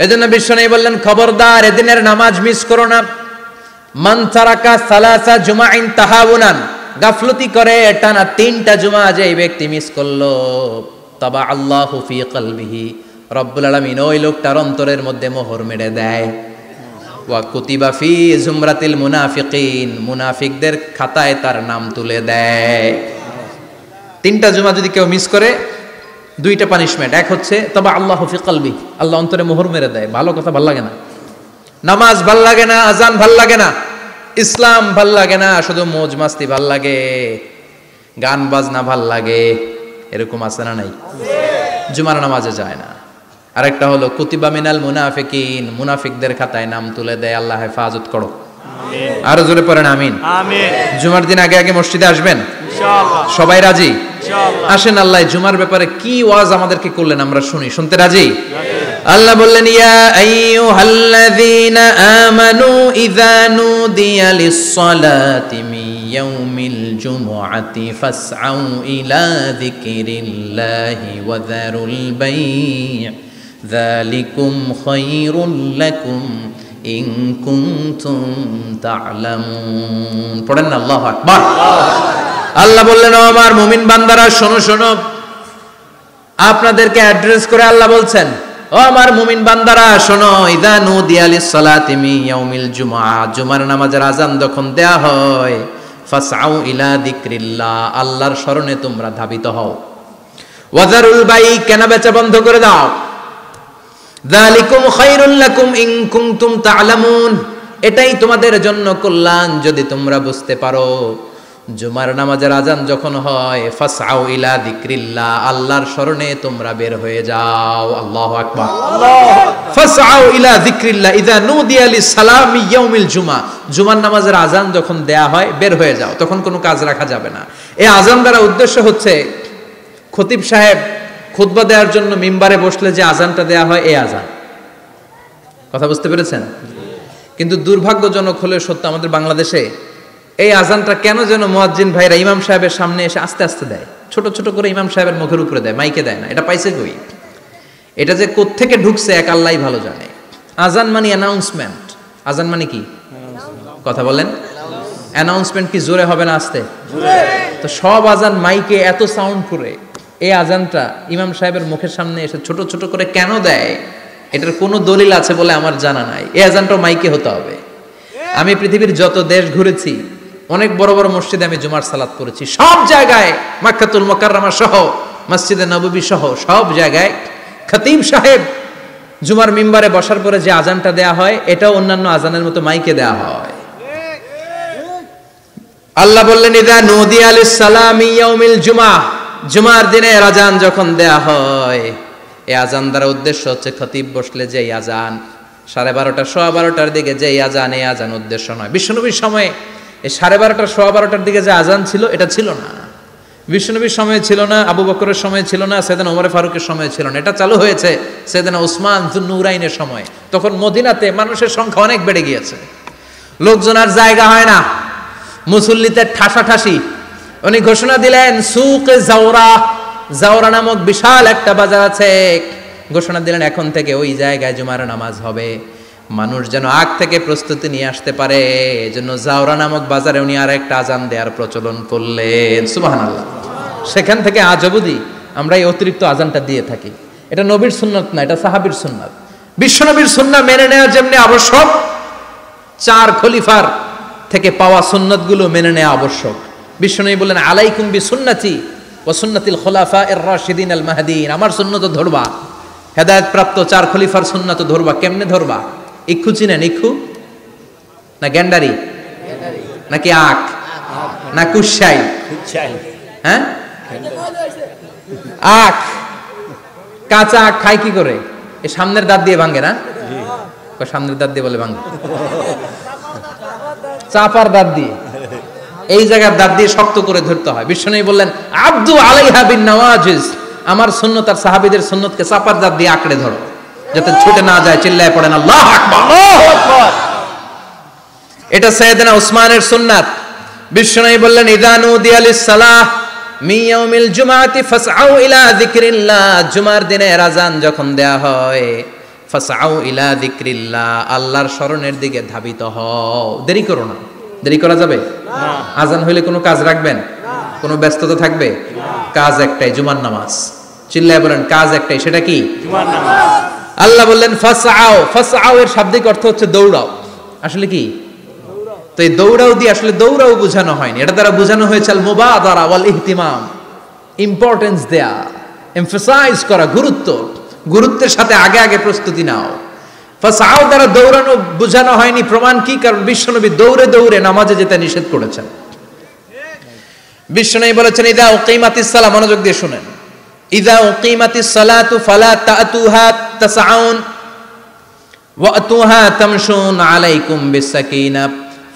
এজন্য বিশ্বনবী বললেন, খবরদার এদিনের নামাজ মিস করো না। মান তারাকা সালাসা জুমাইন তাহাউনান, গাফলতি করে টানা 3টা জুমা যে ব্যক্তি মিস করলো, তাবা আল্লাহু ফি কলবিহি, রব্বুল আলামিন ওই লোকটার অন্তরের মধ্যে মোহর মেরে দেয়। ওয়া কুতিবা ফি জুমরাতিল মুনাফিকিন, মুনাফিকদের খাতায় তার নাম তুলে দেয়। 3টা জুমা যদি কেউ মিস করে, 2টা পানিশমেন্ট। এক হচ্ছে তবে আল্লাহু ফি কলবি, আল্লাহ অন্তরে মোহর মেরে দেয়। ভালো কথা ভাল লাগে না, নামাজ ভাল লাগে না, আজান ভাল লাগে না, ইসলাম ভাল লাগে না, শুধু মौज মাস্তি ভাল লাগে, গান বাজনা ভাল লাগে, এরকম আছে না নাই? জুমার নামাজে যায় না। আরেকটা হলো কুতিবা মিনাল মুনাফিকিন, মুনাফিকদের খাতায় নাম তুলে দেয়। আল্লাহ হেফাজত করো, আমিন। আরো জোরে পড়েন আমিন, আমিন। জুমার দিন আগে আগে মসজিদে আসবেন ইনশাআল্লাহ। সবাই রাজি? ইনশাআল্লাহ। আসেন, আল্লাহ জুমার ব্যাপারে কি ওয়াজ আমাদেরকে করলেন আমরা শুনি। শুনতে রাজি? আল্লাহ বললেন, ইয়া আইয়ুহাল্লাযীনা আমানু ইযা নুদিয়া লিস-সালাতি মিন ইয়াউমিল জুমআতি ফাসআউ ইলা যিকরিল্লাহি ওয়া যারুল বাই', যালিকুম খায়রুল লাকুম ইন কুনতুম তা'লামুন। পড়েন না আল্লাহু আকবার। আল্লাহ বললেন, ও আমার মুমিন বান্দারা শোনো শোনো। আপনাদেরকে অ্যাড্রেস করে আল্লাহ বলছেন, ও আমার মুমিন বান্দারা শোনো, ইযা নুদিয়া লিস-সালাতি মিন ইয়াউমিল জুমআ, জুমার নামাজের আযান যখন দেয়া হয়, ফাসআউ ইলা যিকরিল্লাহ, আল্লাহর স্মরণে তোমরা ধাবিত হও। ওয়া যারুল বাই', কেনা বেচা বন্ধ করে দাও। যালিকুম খায়রুল লাকুম ইন কুনতুম তা'লামুন, এটাই তোমাদের জন্য কল্যাণ যদি তোমরা বুঝতে পারো। জুমার নামাজের আযান যখন হয়, ফাসআউ ইলা যিকরিল্লাহ, আল্লাহর স্মরণে তোমরা বের হয়ে যাও। আল্লাহু আকবার, আল্লাহু ফাসআউ ইলা যিকরিল্লাহ ইযা নুদিয়া লিস-সালামি ইয়াউমিল জুমআ, জুমার নামাজের আযান যখন দেয়া হয় বের হয়ে যাও, তখন কোনো কাজ রাখা যাবে না। এই আযান দ্বারা উদ্দেশ্য হচ্ছে খতিব সাহেব খুতবা দেওয়ার জন্য মিম্বারে বসলে যে আযানটা দেয়া হয়, এই আযান। কথা বুঝতে পেরেছেন? কিন্তু দুর্ভাগ্যজনক হলে সত্য, আমাদের বাংলাদেশে এই আযানটা কেন যেন মুয়াজ্জিন ভাইরা ইমাম সাহেবের সামনে এসে আস্তে আস্তে দেয়, ছোট ছোট করে ইমাম সাহেবের মুখের উপরে দেয়, মাইকে দেয় না। এটা পাইছে কই? এটা যে কোত্থেকে ঢুকছে এক আল্লাহই ভালো জানে। আযান মানে অ্যানাউন্সমেন্ট। আযান মানে কি? কথা বলেন। অ্যানাউন্সমেন্ট কি জোরে হবে না আস্তে? তো সব আযান মাইকে এত সাউন্ড করে, এই আযানটা ইমাম সাহেবের মুখের সামনে এসে ছোট ছোট করে কেন দেয়? এটার কোনো দলিল আছে বলে আমার জানা নাই। এই আযানটাও মাইকে হতে হবে। আমি পৃথিবীর যত দেশ ঘুরেছি, অনেক বড় বড় মসজিদে আমি জুমার সালাত করেছি, সব জায়গায় মক্কাতুল মুকাররমা সহ মসজিদে নববী সহ সব জায়গায় খতিব সাহেব জুমার মিম্বারে বসার পরে যে আযানটা দেয়া হয়, এটাও অন্যান্য আযানের মতো মাইকে দেয়া হয়। আল্লাহ বললেন, ইযা নুদিয়া লিস-সালামি ইয়াউমিল জুমআ, জুমার দিনের আযান যখন দেয়া হয়, এই আযান দ্বারা উদ্দেশ্য হচ্ছে খতিব বসলে যে আযান 12:30 12:15 দিকে যে আযান, এই আযান উদ্দেশ্য নয়। বিশ্বনবীর সময়ে এই 12:30 12:15 দিকে যে আযান ছিল, এটা ছিল না। বিশ্বনবীর সময়ে ছিল না, আবু বকরের সময়ে ছিল না, সাইয়েদনা ওমর ফারুকের সময়ে ছিল না। এটা চালু হয়েছে সাইয়েদনা উসমান যুন্নুরাইনের সময়। তখন মদিনাতে মানুষের সংখ্যা অনেক বেড়ে গিয়েছে, লোকজন আর জায়গা হয় না, মুসল্লিতে ঠাসাঠাসি। উনি ঘোষণা দিলেন, সুকে জাওরা, জাওরা নামক বিশাল একটা বাজার আছে, ঘোষণা দিলেন এখন থেকে ওই জায়গায় জুমার নামাজ হবে। মানুষ যেন আগ থেকে প্রস্তুতি নিয়ে আসতে পারে, এজন্য জাওরা নামক বাজারে উনি আর একটা আযান দেওয়ার প্রচলন করলেন। সুবহানাল্লাহ। সেখান থেকে আজ অবধি আমরা এই অতিরিক্ত আযানটা দিয়ে থাকি। এটা নবীর সুন্নাত না, এটা সাহাবীর সুন্নাত। বিশ্বনবীর সুন্নাহ মেনে নেওয়া যেমনি আবশ্যক, 4 খলিফার থেকে পাওয়া সুন্নাতগুলো মেনে নেওয়া আবশ্যক। বিশ্বনবী বললেন, আলাইকুম বিসুন্নতি ওয়া সুন্নাতিল খুলাফায়ে রাশিদিন আল মাহদিয়িন, আমার সুন্নাত ধরবা, হেদায়েত প্রাপ্ত 4 খলিফার সুন্নাত ধরবা। কেমনে ধরবা? ইক্ষু চিনেন? ইক্ষু না গ্যান্ডারি নাকি আখ না কুশাই? হ্যাঁ, আখ। কাঁচা আখ খায় কি করে? এই সামনের দাঁত দিয়ে ভাঙে না? সামনের দাঁত দিয়ে বলে ভাঙে, চাপার দাঁত দিয়ে, এই জায়গার দাঁত দিয়ে শক্ত করে ধরতে হয়। বিশ্বনবী বললেন, আব্দু আলাইহা বিন নওয়াজিজ, আমার সুন্নাত আর সাহাবীদের সুন্নাতকে চাপার দাঁত দিয়ে আঁকড়ে ধরো, যাতে ছুটে না যায়। চিল্লায় পড়েন আল্লাহু আকবার। এটা সাইয়েদনা উসমানের সুন্নাত। বিশ্বনবী বললেন, ইযা নুদিয়া লিস-সালাহ মিন ইয়াউমিল জুমআতি ফাসআউ ইলা যিকরিল্লাহ, জুমার দিনের আযান যখন দেয়া হয়, ফাসআউ ইলা যিকরিল্লাহ, আল্লাহর স্মরণের দিকে ধাবিত হও। দেরি করো না। দেরি করা যাবে না। আজান হইলে কোনো কাজ রাখবেন না, কোনো ব্যস্ততা থাকবে না। কাজ একটাই, জুমার নামাজ। চিল্লায় বলেন কাজ একটাই, সেটা কি? জুমার নামাজ। আল্লাহ বললেন ফাসআউ, ফাসআউ এর শাব্দিক অর্থ হচ্ছে দৌড়াও। আসলে কি তো এই দৌড়াও দিয়ে আসলে দৌড়াও বোঝানো হয়নি, এটা দ্বারা বোঝানো হয়েছে আল মুবাদারা ওয়াল ইহতিমাম, ইম্পর্টেন্স দেয়া, এমফাসাইজ করা, গুরুত্বের সাথে আগে আগে প্রস্তুতি নাও। ফাসআউ দ্বারা দৌড়ানো বোঝানো হয়নি। প্রমাণ কি? কারণ বিশ্বনবী দৌড়ে দৌড়ে নামাজে যেতে নিষেধ করেছেন। বিশ্বনবী বলেছেন ইদা উকিমাতিস সালাহ, মনোযোগ দিয়ে শুনেন, ইদা উকিমাতিস সালাতু ফালা তাতুহা তাসআউন ওয়া আতুহা তামশুন আলাইকুম বিসাকিনা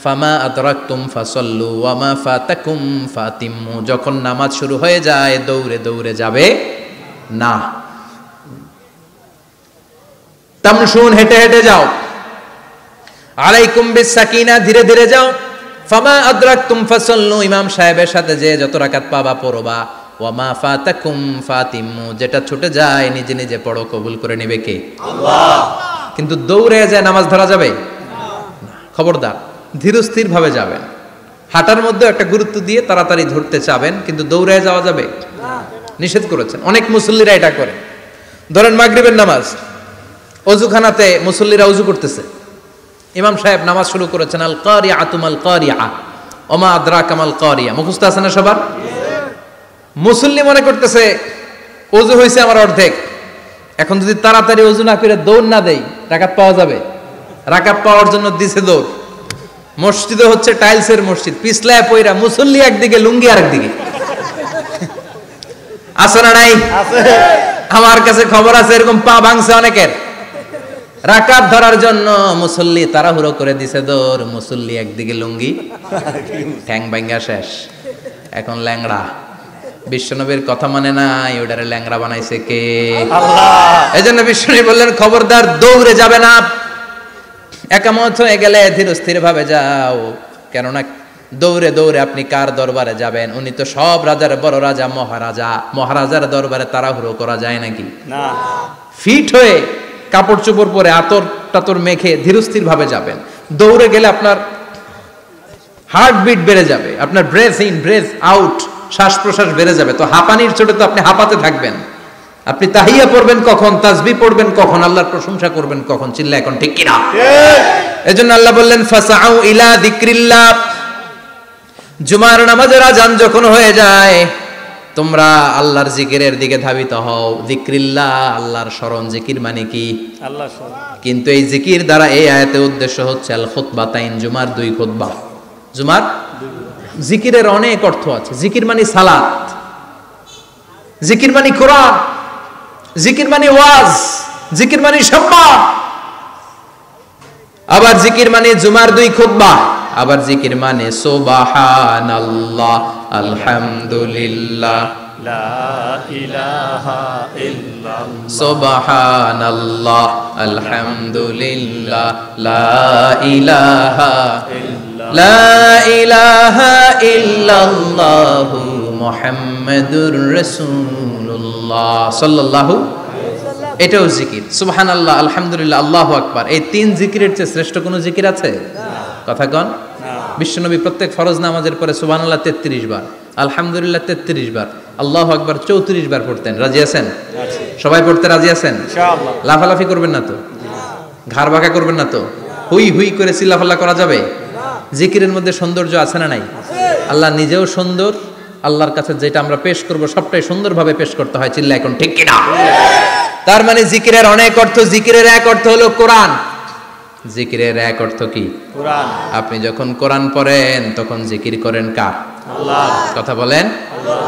ফামা আদরাকতুম ফাসাল্লু ওয়া মা ফাতাকুম ফাতিম্মু। যখন নামাজ শুরু হয়ে যায় দৌড়ে দৌড়ে যাবে না। তামশুন, হেঁটে হেঁটে যাও। আলাইকুম বিসাকিনা, ধীরে ধীরে যাও। ফামা আদরাকতুম ফাসাল্লু, ইমাম সাহেবের সাথে যে যত রাকাত পাবা পড়বা। ওয়া মা ফাতাকুম ফাতিম্মু, যেটা ছুটে যায় নিজে নিজে পড়ো, কবুল করে নেবে কে? আল্লাহ। কিন্তু দৌড়ে যায় নামাজ ধরা যাবে না। খবরদার, ধীরস্থির ভাবে যাবেন। হাঁটার মধ্যে একটা গুরুত্ব দিয়ে তাড়াতাড়ি ধরতে চাবেন, কিন্তু দৌড়ে যাওয়া যাবে না, নিষেধ করেছেন। অনেক মুসল্লিরা এটা করে। ধরেন মাগরিবের নামাজ, অজুখানাতে মুসল্লিরা অজু করতেছে, ইমাম সাহেব নামাজ শুরু করেছেন আল কারিআতু মাল কারিআ ওমা আদরাকা মাল কারিআ, মুখস্থ আছে না সবার? মুসল্লি মনে করতেছে অজু হয়েছে আমার অর্ধেক, এখন যদি তাড়াতাড়ি অজু না করে দৌড় না দেই রাকাত পাওয়া যাবে? রাকাত পাওয়ার জন্য দিছে দৌড়। মসজিদে হচ্ছে টাইলসের মসজিদ, পিছলায় পয়রা মুসল্লি একদিকে, লুঙ্গি আরেকদিকে। আছে না নাই? আমার কাছে খবর আছে এরকম পা ভাঙছে অনেকের। রাকাত ধরার জন্য মুসল্লি তাড়াহুড়ো করে দিছে দৌড়, মুসল্লি একদিকে লুঙ্গি, ঠ্যাং ভাঙা শেষ, এখন ল্যাংড়া। বিশ্বনবীর কথা মানে নাই, ওটারে ল্যাংড়া বানাইছে কে? আল্লাহ। এজন্য বিশ্বনবী বললেন খবরদার দৌড়ে যাবে না, একামত হয়ে গেলে ধীর স্থির ভাবে যাও। কেননা দৌড়ে দৌড়ে আপনি কার দরবারে যাবেন? উনি তো সব রাজার বড় রাজা, মহারাজা। মহারাজার দরবারে তাড়াহুড়ো করা যায় নাকি? না। ফিট হয়ে কাপড় চোপড় পরে আতর টাতর মেখে ধীরস্থির ভাবে যাবেন। দৌড়ে গেলে আপনার হার্টবিট বেড়ে যাবে, আপনার ব্রেথ ইন ব্রেথ আউট, শ্বাস প্রশ্বাস বেড়ে যাবে। তো হাঁপানির চোটে তো আপনি হাঁপাতে থাকবেন। আপনি তাহিয়া পড়বেন কখন, তাসবিহ পড়বেন কখন, আল্লাহর প্রশংসা করবেন কখন? চিল্লা এখন ঠিক কিনা? এজন্য আল্লাহ বললেন ফাসআউ ইলা যিকরিল্লাহ, জুমার নামাজের আযান যখন হয়ে যায় তোমরা আল্লাহর জিকিরের দিকে ধাবিত হও। যিকরিল্লাহ, আল্লাহর স্মরণ। জিকির মানে কি? আল্লাহর স্মরণ। কিন্তু এই জিকির দ্বারা এই আয়াতের উদ্দেশ্য হচ্ছে আল খুতবাতাইন, জুমার দুই খুতবা। জুমার জিকিরের অনেক অর্থ আছে। জিকির মানে সালাত, জিকির মানে কোরআন, জিকির মানে ওয়াজ, জিকির মানে সম্মান। আবার জিকির মানে জুমার দুই খুতবা। আবার জিকির মানে সুবহানাল্লাহ, আলহামদুলিল্লাহ, লা ইলাহা ইল্লাল্লাহ, সুবহানাল্লাহ, আলহামদুলিল্লাহ, লা ইলাহা ইল্লাল্লাহ, লা ইলাহা ইল্লাল্লাহ, মুহাম্মাদুর রাসূলুল্লাহ সাল্লাল্লাহু আলাইহি ওয়াসাল্লাম। এটাও জিকির। সুবহানাল্লাহ, আলহামদুলিল্লাহ, আল্লাহু আকবার। এই তিন জিকিরের চেয়ে শ্রেষ্ঠ কোনো জিকির আছে? কথা কন। বিশ্বনবী প্রত্যেক ফরজ নামাজের পরে সুবহানাল্লাহ 33 বার, আলহামদুলিল্লাহ 33 বার, আল্লাহু আকবার 34 বার পড়তেন। রাজি আছেন? সবাই পড়তে রাজি আছেন? ইনশাআল্লাহ। লাফালাফি করবেন না তো? ঘাড় বাঁকা করবেন না তো? হুই হুই করে চিল্লাফাল্লা করা যাবে? জিকিরের মধ্যে সৌন্দর্য আছে না নাই? আল্লাহ নিজেও সুন্দর, আল্লাহর কাছে যেটা আমরা পেশ করব সবটাই সুন্দরভাবে পেশ করতে হয়। চিল্লা এখন ঠিক কিনা? তার মানে জিকিরের অনেক অর্থ। জিকিরের এক অর্থ হলো কোরআন। জিকিরের এক অর্থ কি? কোরআন। আপনি যখন কোরআন পড়েন তখন জিকির করেন কার? আল্লাহ। কথা বলেন। আল্লাহ।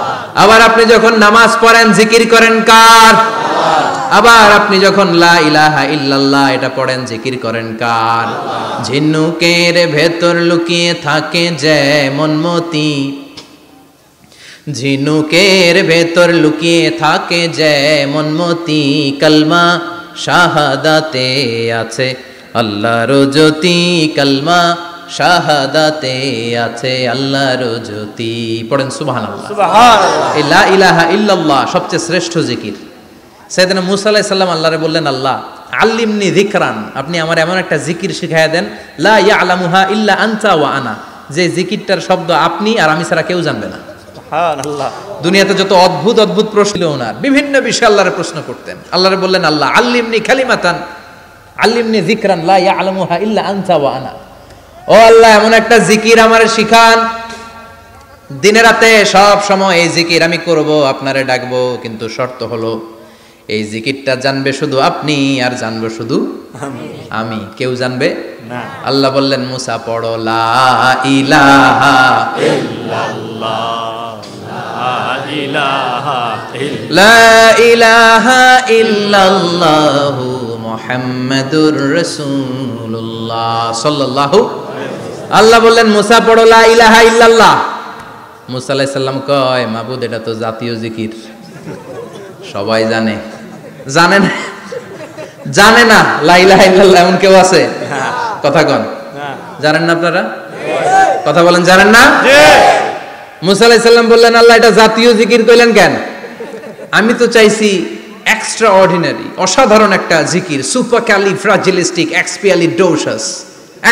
আবার আপনি যখন নামাজ পড়েন জিকির করেন কার? আল্লাহ। আবার আপনি যখন লা ইলাহা ইল্লাল্লাহ এটা পড়েন জিকির করেন কার? আল্লাহ। ঝিনুকের ভেতর লুকিয়ে থাকে যেমন মতি, ঝিনুকের ভেতর লুকিয়ে থাকে যেমন মতি, কালমা শাহাদাতে আছে আল্লাহর জ্যোতি, কালমা শাহাদাতে আছে আল্লাহর জ্যোতি। পড়েন সুবহানাল্লাহ। সুবহানাল্লাহ। লা ইলাহা ইল্লাল্লাহ সবচেয়ে শ্রেষ্ঠ জিকির। সাইয়েদনা মুসা আলাইহিস সালাম আল্লাহরে বললেন, আল্লাহ আল্লিমনি যিকরান, আপনি আমার এমন একটা জিকির শিখাইয়া দেন, লা ইয়ালামুহা ইল্লা আনতা ওয়া আনা, যে জিকিরটার শব্দ আপনি আর আমি ছাড়া কেউ জানবে না। সুবহানাল্লাহ। দুনিয়াতে যত অদ্ভুত অদ্ভুত প্রশ্ন ছিল ওনার, বিভিন্ন বিষয়ে আল্লাহরে প্রশ্ন করতেন। আল্লাহরে বললেন, আল্লাহ আল্লিমনি কালিমাতান আল্লিমনি যিকরান লা ইয়ালামুহা ইল্লা আনতা ওয়া আনা, ও আল্লাহ এমন একটা জিকির আমারে শিখান, দিনে রাতে সব সময় এই জিকির আমি করব, আপনারে ডাকবো, কিন্তু শর্ত হলো এই জিকিরটা জানবে শুধু আপনি আর জানবো শুধু আমি, কেউ জানবে না। আল্লাহ বললেন, মুসা পড়ো লা ইলাহা ইল্লাল্লাহ, লা ইলাহা ইল্লাল্লাহু মুহাম্মাদুর রাসূলুল্লাহ সাল্লাল্লাহু। আল্লাহ বললেন, মুসা পড়ো লা ইলাহা ইল্লাল্লাহ। মুসা আলাইহিস সালাম কয়, মাবুদ এটা তো জাতীয় জিকির, সবাই জানে। জানে না, জানে না লা ইলাহা ইল্লাল্লাহ এমন কেউ আছে? কথা কন, জানেন না আপনারা? কথা বলেন, জানেন না? মুসা আলাইহিস সালাম বললেন, আল্লাহ এটা জাতীয় জিকির কইলেন কেন? আমি তো চাইছি এক্সট্রা অর্ডিনারি, অসাধারণ একটা জিকির, সুপারক্যালিফ্রাজিলিস্টিক এক্সপিয়ালিডোসাস,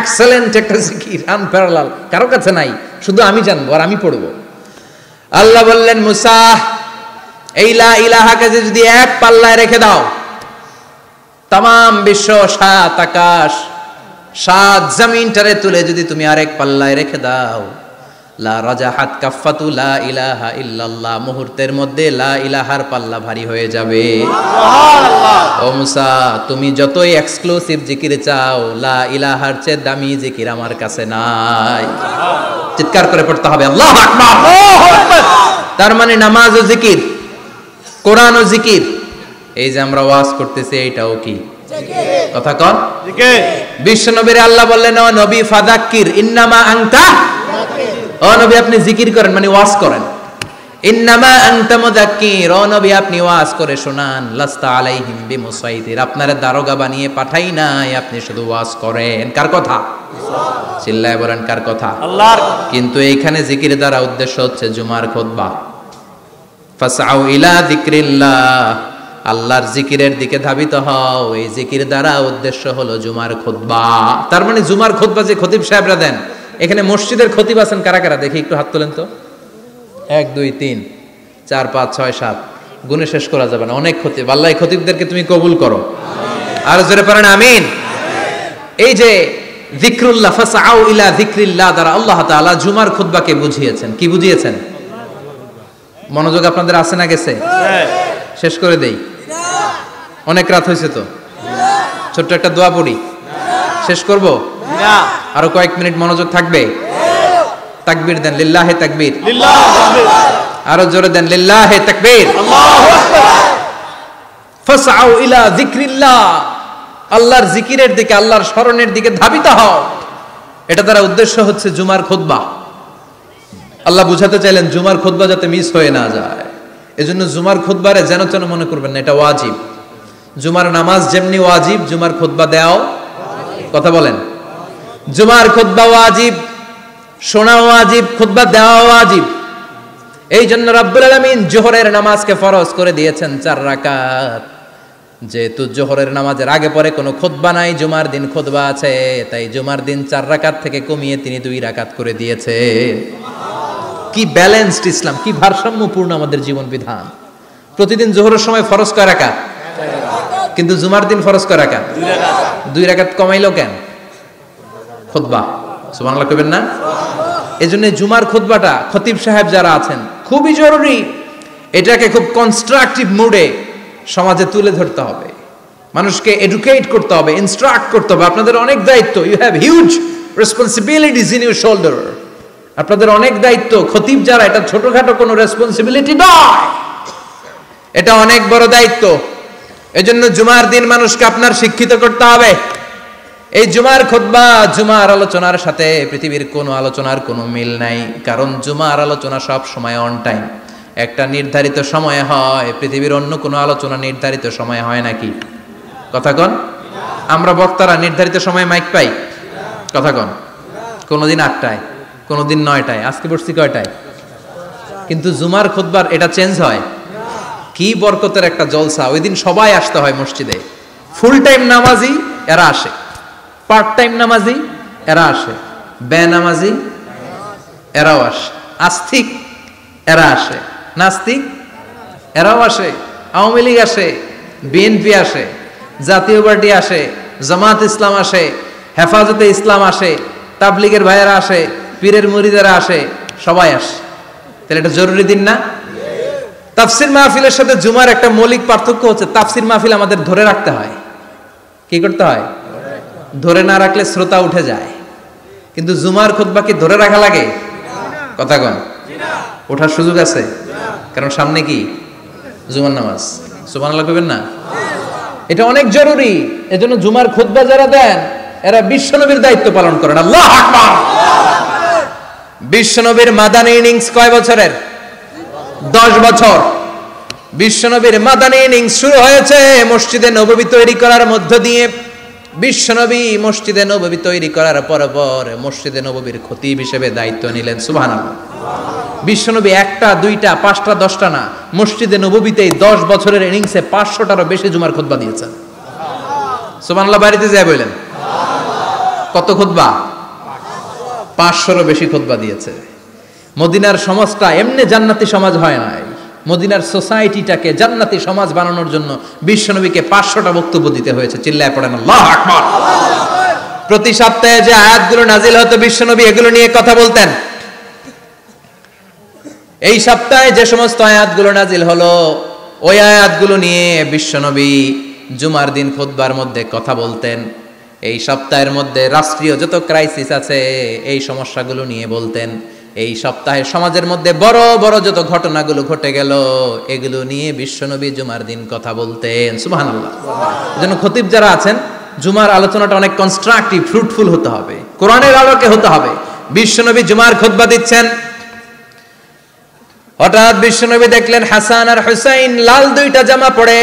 এক্সেলেন্ট একটা জিকির, আনপ্যারালাল, কারো কাছে নাই, শুধু আমি জানবো আর আমি পড়বো। আল্লাহ বললেন, মুসা এই লা ইলাহাকে যদি এক পাল্লায় রেখে দাও, তামাম বিশ্ব, সাত আকাশ, সাত জমিনটারে তুলে যদি তুমি আরেক পাল্লায় রেখে দাও, লা রাজাহাত কাফাতু লা ইলাহা ইল্লাল্লাহ, মুহূর্তের মধ্যে লা ইলাহার পাল্লা ভারী হয়ে যাবে। সুবহানাল্লাহ। ও মুসা, তুমি যতই এক্সক্লুসিভ জিকির চাও, লা ইলাহার চেয়ে দামি জিকির আমার কাছে নাই। চিৎকার করে পড়তে হবে আল্লাহু আকবার। আল্লাহু আকবার। তার মানে নামাজ ও জিকির, কোরআন ও জিকির, এই যে আমরা ওয়াজ করতেছি এইটাও কি জিকির? কথা কন, জিকির। বিশ্ব নবীর আল্লাহ বললেন, ও নবী ফাযাক্কির ইন্নামা আনতা যাকির, ও নবী আপনি জিকির করেন মানে ওয়াজ করেন। ইন্নামা আনতা মুযাক্কির, ও নবী আপনি ওয়াজ করে শোনান। লাস্তা আলাইহিম বিমুসাইতির, আপনারে দারোগা বানিয়ে পাঠাই নাই, আপনি শুধু ওয়াজ করেন। কার কথা? চিল্লায় বলেন, কার কথা? আল্লাহর। কিন্তু এইখানে জিকির দ্বারা উদ্দেশ্য হচ্ছে জুমার খুতবা। ফাসআউ ইলা যিকরিল্লাহ, আল্লাহর জিকিরের দিকে ধাবিত হও। এই জিকির দ্বারা উদ্দেশ্য হলো জুমার খুতবা। তার মানে জুমার খুতবা যে খতিব সাহেবরা দেন, এখানে মসজিদের খতিব আছেন কারা কারা? দেখি একটু হাত তোলেন তো। 1 2 3 4 5 6 7, গুণে শেষ করা যাবে না, অনেক খতিব। আল্লাহ এই খতিবদেরকে তুমি কবুল করো, আর জোরে পড়েন আমিন। এই যে যিকরুল্লাহ, ফাসআউ ইলা যিকরিল্লাহ দ্বারা আল্লাহ তাআলা জুমার খুতবাকে বুঝিয়েছেন। কি বুঝিয়েছেন? মনোযোগ আপনাদের আছে না গেছে? শেষ করে দেই, অনেক রাত হয়েছে তো। ছোট্ট একটা দোয়া পড়ি, শেষ করব না? আরো কয়েক মিনিট মনোযোগ থাকবে? তাকবীর দেন, লিল্লাহে তাকবীর, লিল্লাহ তাকবীর। আরো জোরে দেন, লিল্লাহে তাকবীর, আল্লাহু আকবার। ফাসআউ ইলা যিকরিল্লাহ, আল্লাহর জিকিরের দিকে, আল্লাহর স্মরণের দিকে ধাবিত হও। এটা দ্বারা উদ্দেশ্য হচ্ছে জুমার খুতবা। আল্লাহ বুঝাতে চাইলেন জুমার খুতবা যাতে মিস হয়ে না যায়, এজন্য জুমার খুতবারে যেন তেন মনে করবেন না, এটা ওয়াজিব। জুমার নামাজ যেমনি ওয়াজিব, জুমার খুতবা দেওয়াও, কথা বলেন, জুমার খুতবা ওয়াজিব, শোনা ওয়াজিব, খুতবা দেওয়া ওয়াজিব। এই জন্য রব্বুল আলামিন জোহরের নামাজকে ফরজ করে দিয়েছেন 4 রাকাত। যেহেতু জোহরের নামাজের আগে পরে কোনো খুতবা নাই, জুমার দিন খুতবা আছে, তাই জুমার দিন 4 রাকাত থেকে কমিয়ে তিনি 2 রাকাত করে দিয়েছে। কি ব্যালেন্সড ইসলাম, কি ভারসাম্যপূর্ণ আমাদের জীবন বিধান। প্রতিদিন জোহরের সময় ফরজ কয় রাকাত, কিন্তু জুমার দিন ফরজ কয় রাকাত? 2 রাকাত কমাইলো কেন? খুতবা। সুবহানাল্লাহ কইবেন না? এজন্য জুমার খুতবাটা খতিব সাহেব যারা আছেন খুবই জরুরি। এটাকে খুব কনস্ট্রাকটিভ মুডে সমাজে তুলে ধরতে হবে, মানুষকে এডুকেট করতে হবে, ইনস্ট্রাক্ট করতে হবে। আপনাদের অনেক দায়িত্ব, you have huge responsibilities in your shoulder. আপনাদের অনেক দায়িত্ব। খতিব যারা, এটা ছোটখাটো কোনো রেসপন্সিবিলিটি নয়, এটা অনেক বড় দায়িত্ব। এজন্য জুমার দিন মানুষকে আপনার শিক্ষিত করতে হবে। এই জুমার খুতবা, জুমার আলোচনার সাথে পৃথিবীর কোনো আলোচনার কোনো মিল নাই, কারণ জুমার আলোচনা সব সময় অন টাইম, একটা নির্ধারিত সময়ে হয়। পৃথিবীর অন্য কোনো আলোচনা নির্ধারিত সময়ে হয় নাকি? কথা কন। আমরা বক্তারা নির্ধারিত সময়ে মাইক পাই? কথা কন। কোনোদিন 8টায়, কোনোদিন 9টায়, আজকে পড়ছি কয়টায়? কিন্তু জুমার খুতবার এটা চেঞ্জ হয়। কি বরকতের একটা জলসা! ওই দিন সবাই আসতে হয় মসজিদে, ফুল টাইম নামাজি এরা আসে, পার্ট টাইম নামাজি এরা আসে, বেনামাজি এরাও আসে, আস্তিক এরা আসে, নাস্তিক এরাও আসে, আওয়ামী লীগ আসে, বিএনপি আসে, জাতীয় পার্টি আসে, জামাত ইসলাম আসে, হেফাজতে ইসলাম আসে, তাবলিগের ভাইয়েরা আসে, পীরের মুরিদেরা আসে, সবাই আসে। তাহলে এটা জরুরি দিন না? তাফসির মাহফিলের সাথে জুমার একটা মৌলিক পার্থক্য হচ্ছে, তাফসির মাহফিল আমাদের ধরে রাখতে হয়। কি করতে হয়? ধরে না রাখলে শ্রোতা উঠে যায়। কিন্তু জুমার খুতবা কি ধরে রাখা লাগে? কথা কন, ওঠার সুযোগ আছে? কারণ সামনে কি জুমার নামাজ। সুবহানাল্লাহ কইবেন না? এটা অনেক জরুরি। এজন্য জুমার খুতবা যারা দেন এরা বিশ্বনবীর দায়িত্ব পালন করেন। আল্লাহু আকবার। বিশ্বনবীর মাদানী ইনিংস কয় বছরের? 10 বছর। বিশ্বনবীর মাদানী ইনিংস শুরু হয়েছে মসজিদে নববী তৈরি করার মধ্য দিয়ে। বিশ্বনবী মসজিদে নববী তৈরি করার পর মসজিদে নববীর খতিব হিসেবে দায়িত্ব নিলেন। সুবহানাল্লাহ। বিশ্বনবী একটা, দুইটা, পাঁচটা, 10টা না, মসজিদে নববীতেই 10 বছরের ইনিংসে 500টারও বেশি জুমার খুতবা দিয়েছেন। সুবহানাল্লাহ। বাড়িতে যায় বললেন কত খুতবা? 500রও বেশি খুতবা দিয়েছে। মদিনার সমাজটা এমনি জান্নাতি সমাজ হয় নাই। মদিনার সোসাইটিটাকে জান্নাতি সমাজ বানানোর জন্য বিশ্বনবীকে 500টা বক্তব্য দিতে হয়েছে। চিল্লায় পড়েন আল্লাহু আকবার। প্রতি সপ্তাহে যে আয়াতগুলো নাজিল হতো বিশ্বনবী এগুলো নিয়ে কথা বলতেন। এই সপ্তাহে যে সমস্ত আয়াতগুলো নাজিল হলো ওই আয়াতগুলো নিয়ে বিশ্বনবী জুমার দিন খুতবার মধ্যে কথা বলতেন। এই সপ্তাহের মধ্যে রাষ্ট্রীয় যত ক্রাইসিস আছে এই সমস্যাগুলো নিয়ে বলতেন। এই সপ্তাহে সমাজের মধ্যে বড় বড় যত ঘটনাগুলো ঘটে গেল এগুলো নিয়ে বিশ্বনবী জুমার দিন কথা বলতেন। সুবহানাল্লাহ। এজন্য খতিব যারা আছেন জুমার আলোচনাটা অনেক কনস্ট্রাকটিভ, ফ্রুটফুল হতে হবে, কোরআনের আলোকে হতে হবে। বিশ্বনবী জুমার খুতবা দিচ্ছেন, হঠাৎ বিশ্বনবী দেখলেন হাসান আর হুসাইন লাল 2টা জামা পরে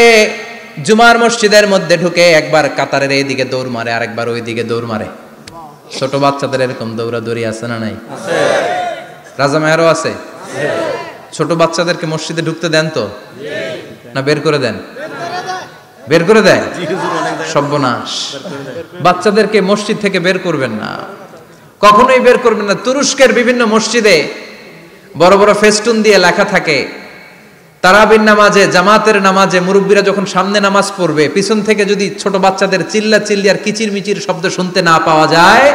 জুমার মসজিদের মধ্যে ঢুকে একবার কাতারের এইদিকে দৌড় মারে, আরেকবার ওইদিকে দৌড় মারে। ছোট বাচ্চাদের এরকম দৌড়াদৌড়ি আছে না নাই? রাজা মেহরও আছে। ছোট বাচ্চাদেরকে মসজিদে ঢুকতে দেন তো না বের করে দেন? বের করে দেয়। সর্বনাশ। বাচ্চাদেরকে মসজিদ থেকে বের করবেন না, কখনোই বের করবেন না। তুরস্কের বিভিন্ন মসজিদে বড় বড় ফেস্টুন দিয়ে লেখা থাকে তারাবির নামাজে, জামাতের নামাজে মুরব্বীরা যখন সামনে নামাজ পড়বে পিছন থেকে যদি ছোট বাচ্চাদের চিল্লা চিল্লি আর কিচির মিচির শব্দ শুনতে না পাওয়া যায়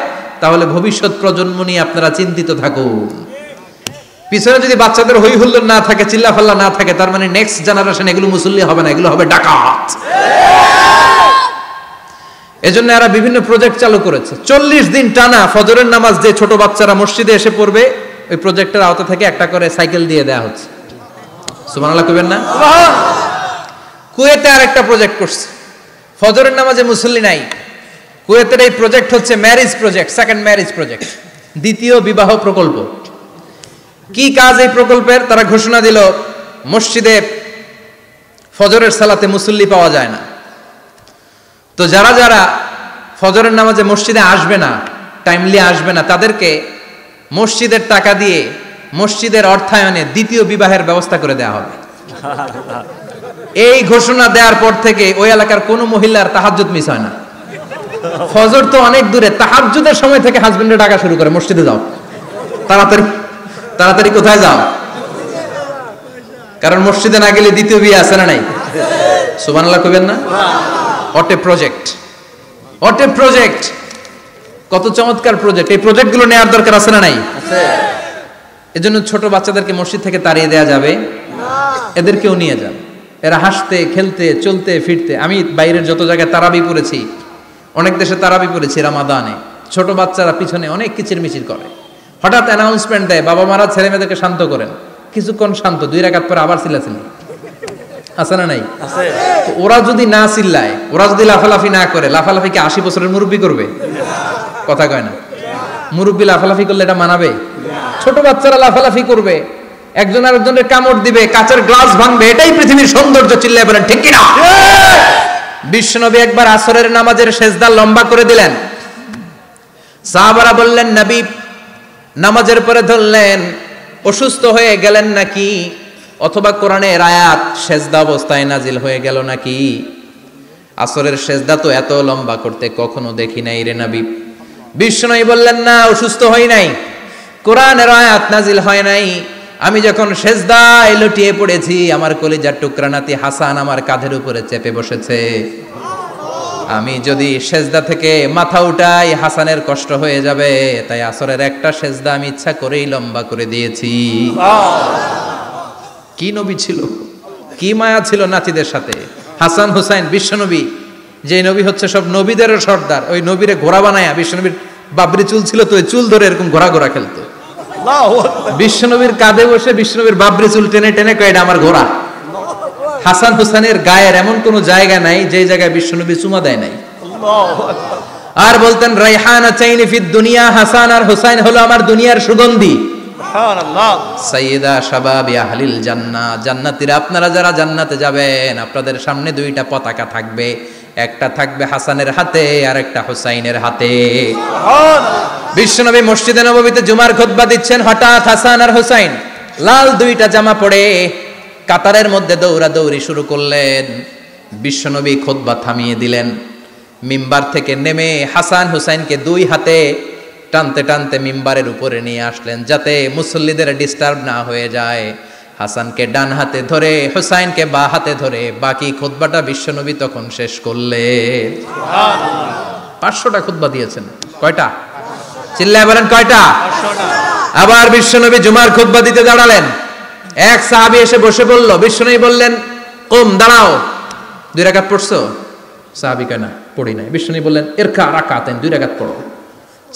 তাহলে ভবিষ্যৎ প্রজন্ম নিয়ে আপনারা চিন্তিত থাকুন। পিছনে যদি বাচ্চাদের হই হুল্লোড় না থাকে, চিল্লা ফাল্লা না থাকে, তার মানে নেক্সট জেনারেশন এগুলো মুসল্লি হবে না, এগুলো হবে ডাকাত। এজন্য এরা বিভিন্ন প্রজেক্ট চালু করেছে। 40 দিন টানা ফজরের নামাজ যে ছোট বাচ্চারা মসজিদে এসে পড়বে ওই প্রজেক্টের আওতা থেকে একটা করে সাইকেল দিয়ে দেয়া হচ্ছে। সুবহানাল্লাহ কইবেন না? কুয়েতে আরেকটা প্রজেক্ট করছে, ফজরের নামাজে মুসল্লি নাই। কুয়েতের এই প্রজেক্ট হচ্ছে marriage project, second marriage project, দ্বিতীয় বিবাহ প্রকল্প। কি কাজ এই প্রকল্পের? তারা ঘোষণা দিল মসজিদে ফজরের সালাতে মুসল্লি পাওয়া যায় না, তো যারা যারা ফজরের নামাজে মসজিদে আসবে না, টাইমলি আসবে না, তাদেরকে মসজিদের টাকা দিয়ে মসজিদের অর্থায়নে দ্বিতীয় বিবাহের ব্যবস্থা করে দেওয়া হবে। এই ঘোষণা দেওয়ার পর থেকে ওই এলাকার কোনো মহিলার তাহাজ্জুদ মিস হয় না। ফজর তো অনেক দূরে, তাহাজ্জুদের সময় থেকে হাজবেন্ডের ডাকা শুরু করে মসজিদে যাও, তাড়াতাড়ি তাড়াতাড়ি কোথায় যাও, কারণ মসজিদে না গেলে দ্বিতীয় বিয়ে আছে না নাই? সুবহানাল্লাহ কইবেন না? অটে প্রজেক্ট, অটে প্রজেক্ট, কত চমৎকার প্রজেক্ট। এই প্রজেক্টগুলো নেওয়ার দরকার আছে না নাই? এজন্য ছোট বাচ্চাদেরকে মসজিদ থেকে তাড়িয়ে দেওয়া যাবে না, এদেরকেও নিয়ে যান। এরা হাসতে খেলতে চলতে ফিরতে, আমি বাইরের যত জায়গায় তারাবি পড়েছি, অনেক দেশে তারাবি পড়েছি রামাদানে, ছোট বাচ্চারা পিছনে অনেক কিচিরমিচির করে, হঠাৎ অ্যানাউন্সমেন্ট দেয় বাবা মারা ছেলে মেয়েদেরকে শান্ত করেন, কিছুক্ষণ শান্ত, 2 রাকাত পরে আবার চিল্লাচিল্লি, আছে না নাই? তো ওরা যদি না চিল্লায়, ওরা যদি লাফালাফি না করে, লাফালাফি কি 80 বছরের মুরব্বী করবে? কথা কয় না। মুরব্বী লাফালাফি করলে এটা মানাবে? ছোট বাচ্চারা লাফালাফি করবে, একজন আরেকজনের কামড় দিবে, কাচের গ্লাস ভাঙবে, এটাই পৃথিবীর সৌন্দর্য। চিল্লায় বলেন ঠিক কিনা? বিশ্বনবী একবার আসরের নামাজের সেজদা লম্বা করে দিলেন, সাহাবারা বললেন নবী নামাজের পরে ধরলেন অসুস্থ হয়ে গেলেন নাকি, অথবা কোরআনের আয়াত সেজদা অবস্থায় নাজিল হয়ে গেল নাকি? আসরের সেজদা তো এত লম্বা করতে কখনো দেখি নাই রে নবী। বিশ্বনবী বললেন, না, অসুস্থ হই নাই, কোরআনের আয়াত নাজিল হয় নাই, আমি যখন সেজদায় লুটিয়ে পড়েছি আমার কলিজার টুকরা নাতি হাসান আমার কাঁধের উপরে চেপে বসেছে, আমি যদি সেজদা থেকে মাথা উঠাই হাসানের কষ্ট হয়ে যাবে, তাই আসরের একটা সেজদা আমি ইচ্ছা করেই লম্বা করে দিয়েছি। কি নবী ছিল, কি মায়া ছিল নাতিদের সাথে। হাসান হুসাইন বিশ্বনবী, যে নবী হচ্ছে সব নবীদেরও সর্দার, ওই নবীরে ঘোড়া বানায়া, বিশ্বনবীর বাবরি চুল ছিল তো ওই চুল ধরে এরকম ঘোড়া ঘোড়া খেলতো। বিশ্বনবীর কাঁধে বসে বিশ্বনবীর বাবরি চুল টেনে টেনে কয় এটা আমার ঘোড়া। হাসান হুসাইনের গায়ের এমন কোন জায়গা নাই যে জায়গায় বিশ্বনবী চুমা দেয় নাই। আর বলতেন, রাইহানা চাইনি ফিদ দুনিয়া, হাসান আর হুসাইন হলো আমার দুনিয়ার সুগন্ধি। সুবহানাল্লাহ। সাইয়্যিদা শাবাবি আহলিল জান্নাহ, জান্নাতীরা আপনারা যারা জান্নাতে যাবেন আপনাদের সামনে দুইটা পতাকা থাকবে, একটা থাকবে হাসানের হাতে আর একটা হুসাইনের হাতে। সুবহানাল্লাহ। বিশ্বনবী মসজিদে নববীতে জুমার খুতবা দিচ্ছেন, হঠাৎ হাসান আর হুসাইন লাল দুইটা জামা পরে কাতারের মধ্যে দৌড়াদৌড়ি শুরু করলেন। বিশ্বনবী খুতবা থামিয়ে দিলেন, মিম্বার থেকে নেমে হাসান হুসাইনকে দুই হাতে টানতে টানতে মিম্বারের উপরে নিয়ে আসলেন যাতে মুসল্লিদের ডিস্টার্ব না হয়ে যায়। হাসানকে ডান হাতে ধরে হুসাইনকে বা হাতে ধরে বাকি খুতবাটা বিশ্বনবী তখন শেষ করলেন। সুবহানাল্লাহ। 500টা খুতবা দিয়েছেন। কয়টা? চিল্লায় বলেন কয়টা? 500টা। আবার বিশ্বনবী জুমার খুতবা দিতে দাঁড়ালেন। এক সাহাবী এসে বসে বলল, বিশ্বনবী বললেন, কুম, দাঁড়াও, 2 রাকাত পড়ছো? সাহাবী কয় না, পড়ি নাই। বিশ্বনবী বললেন, ইরকা রাকাতান, 2 রাকাত পড়ো।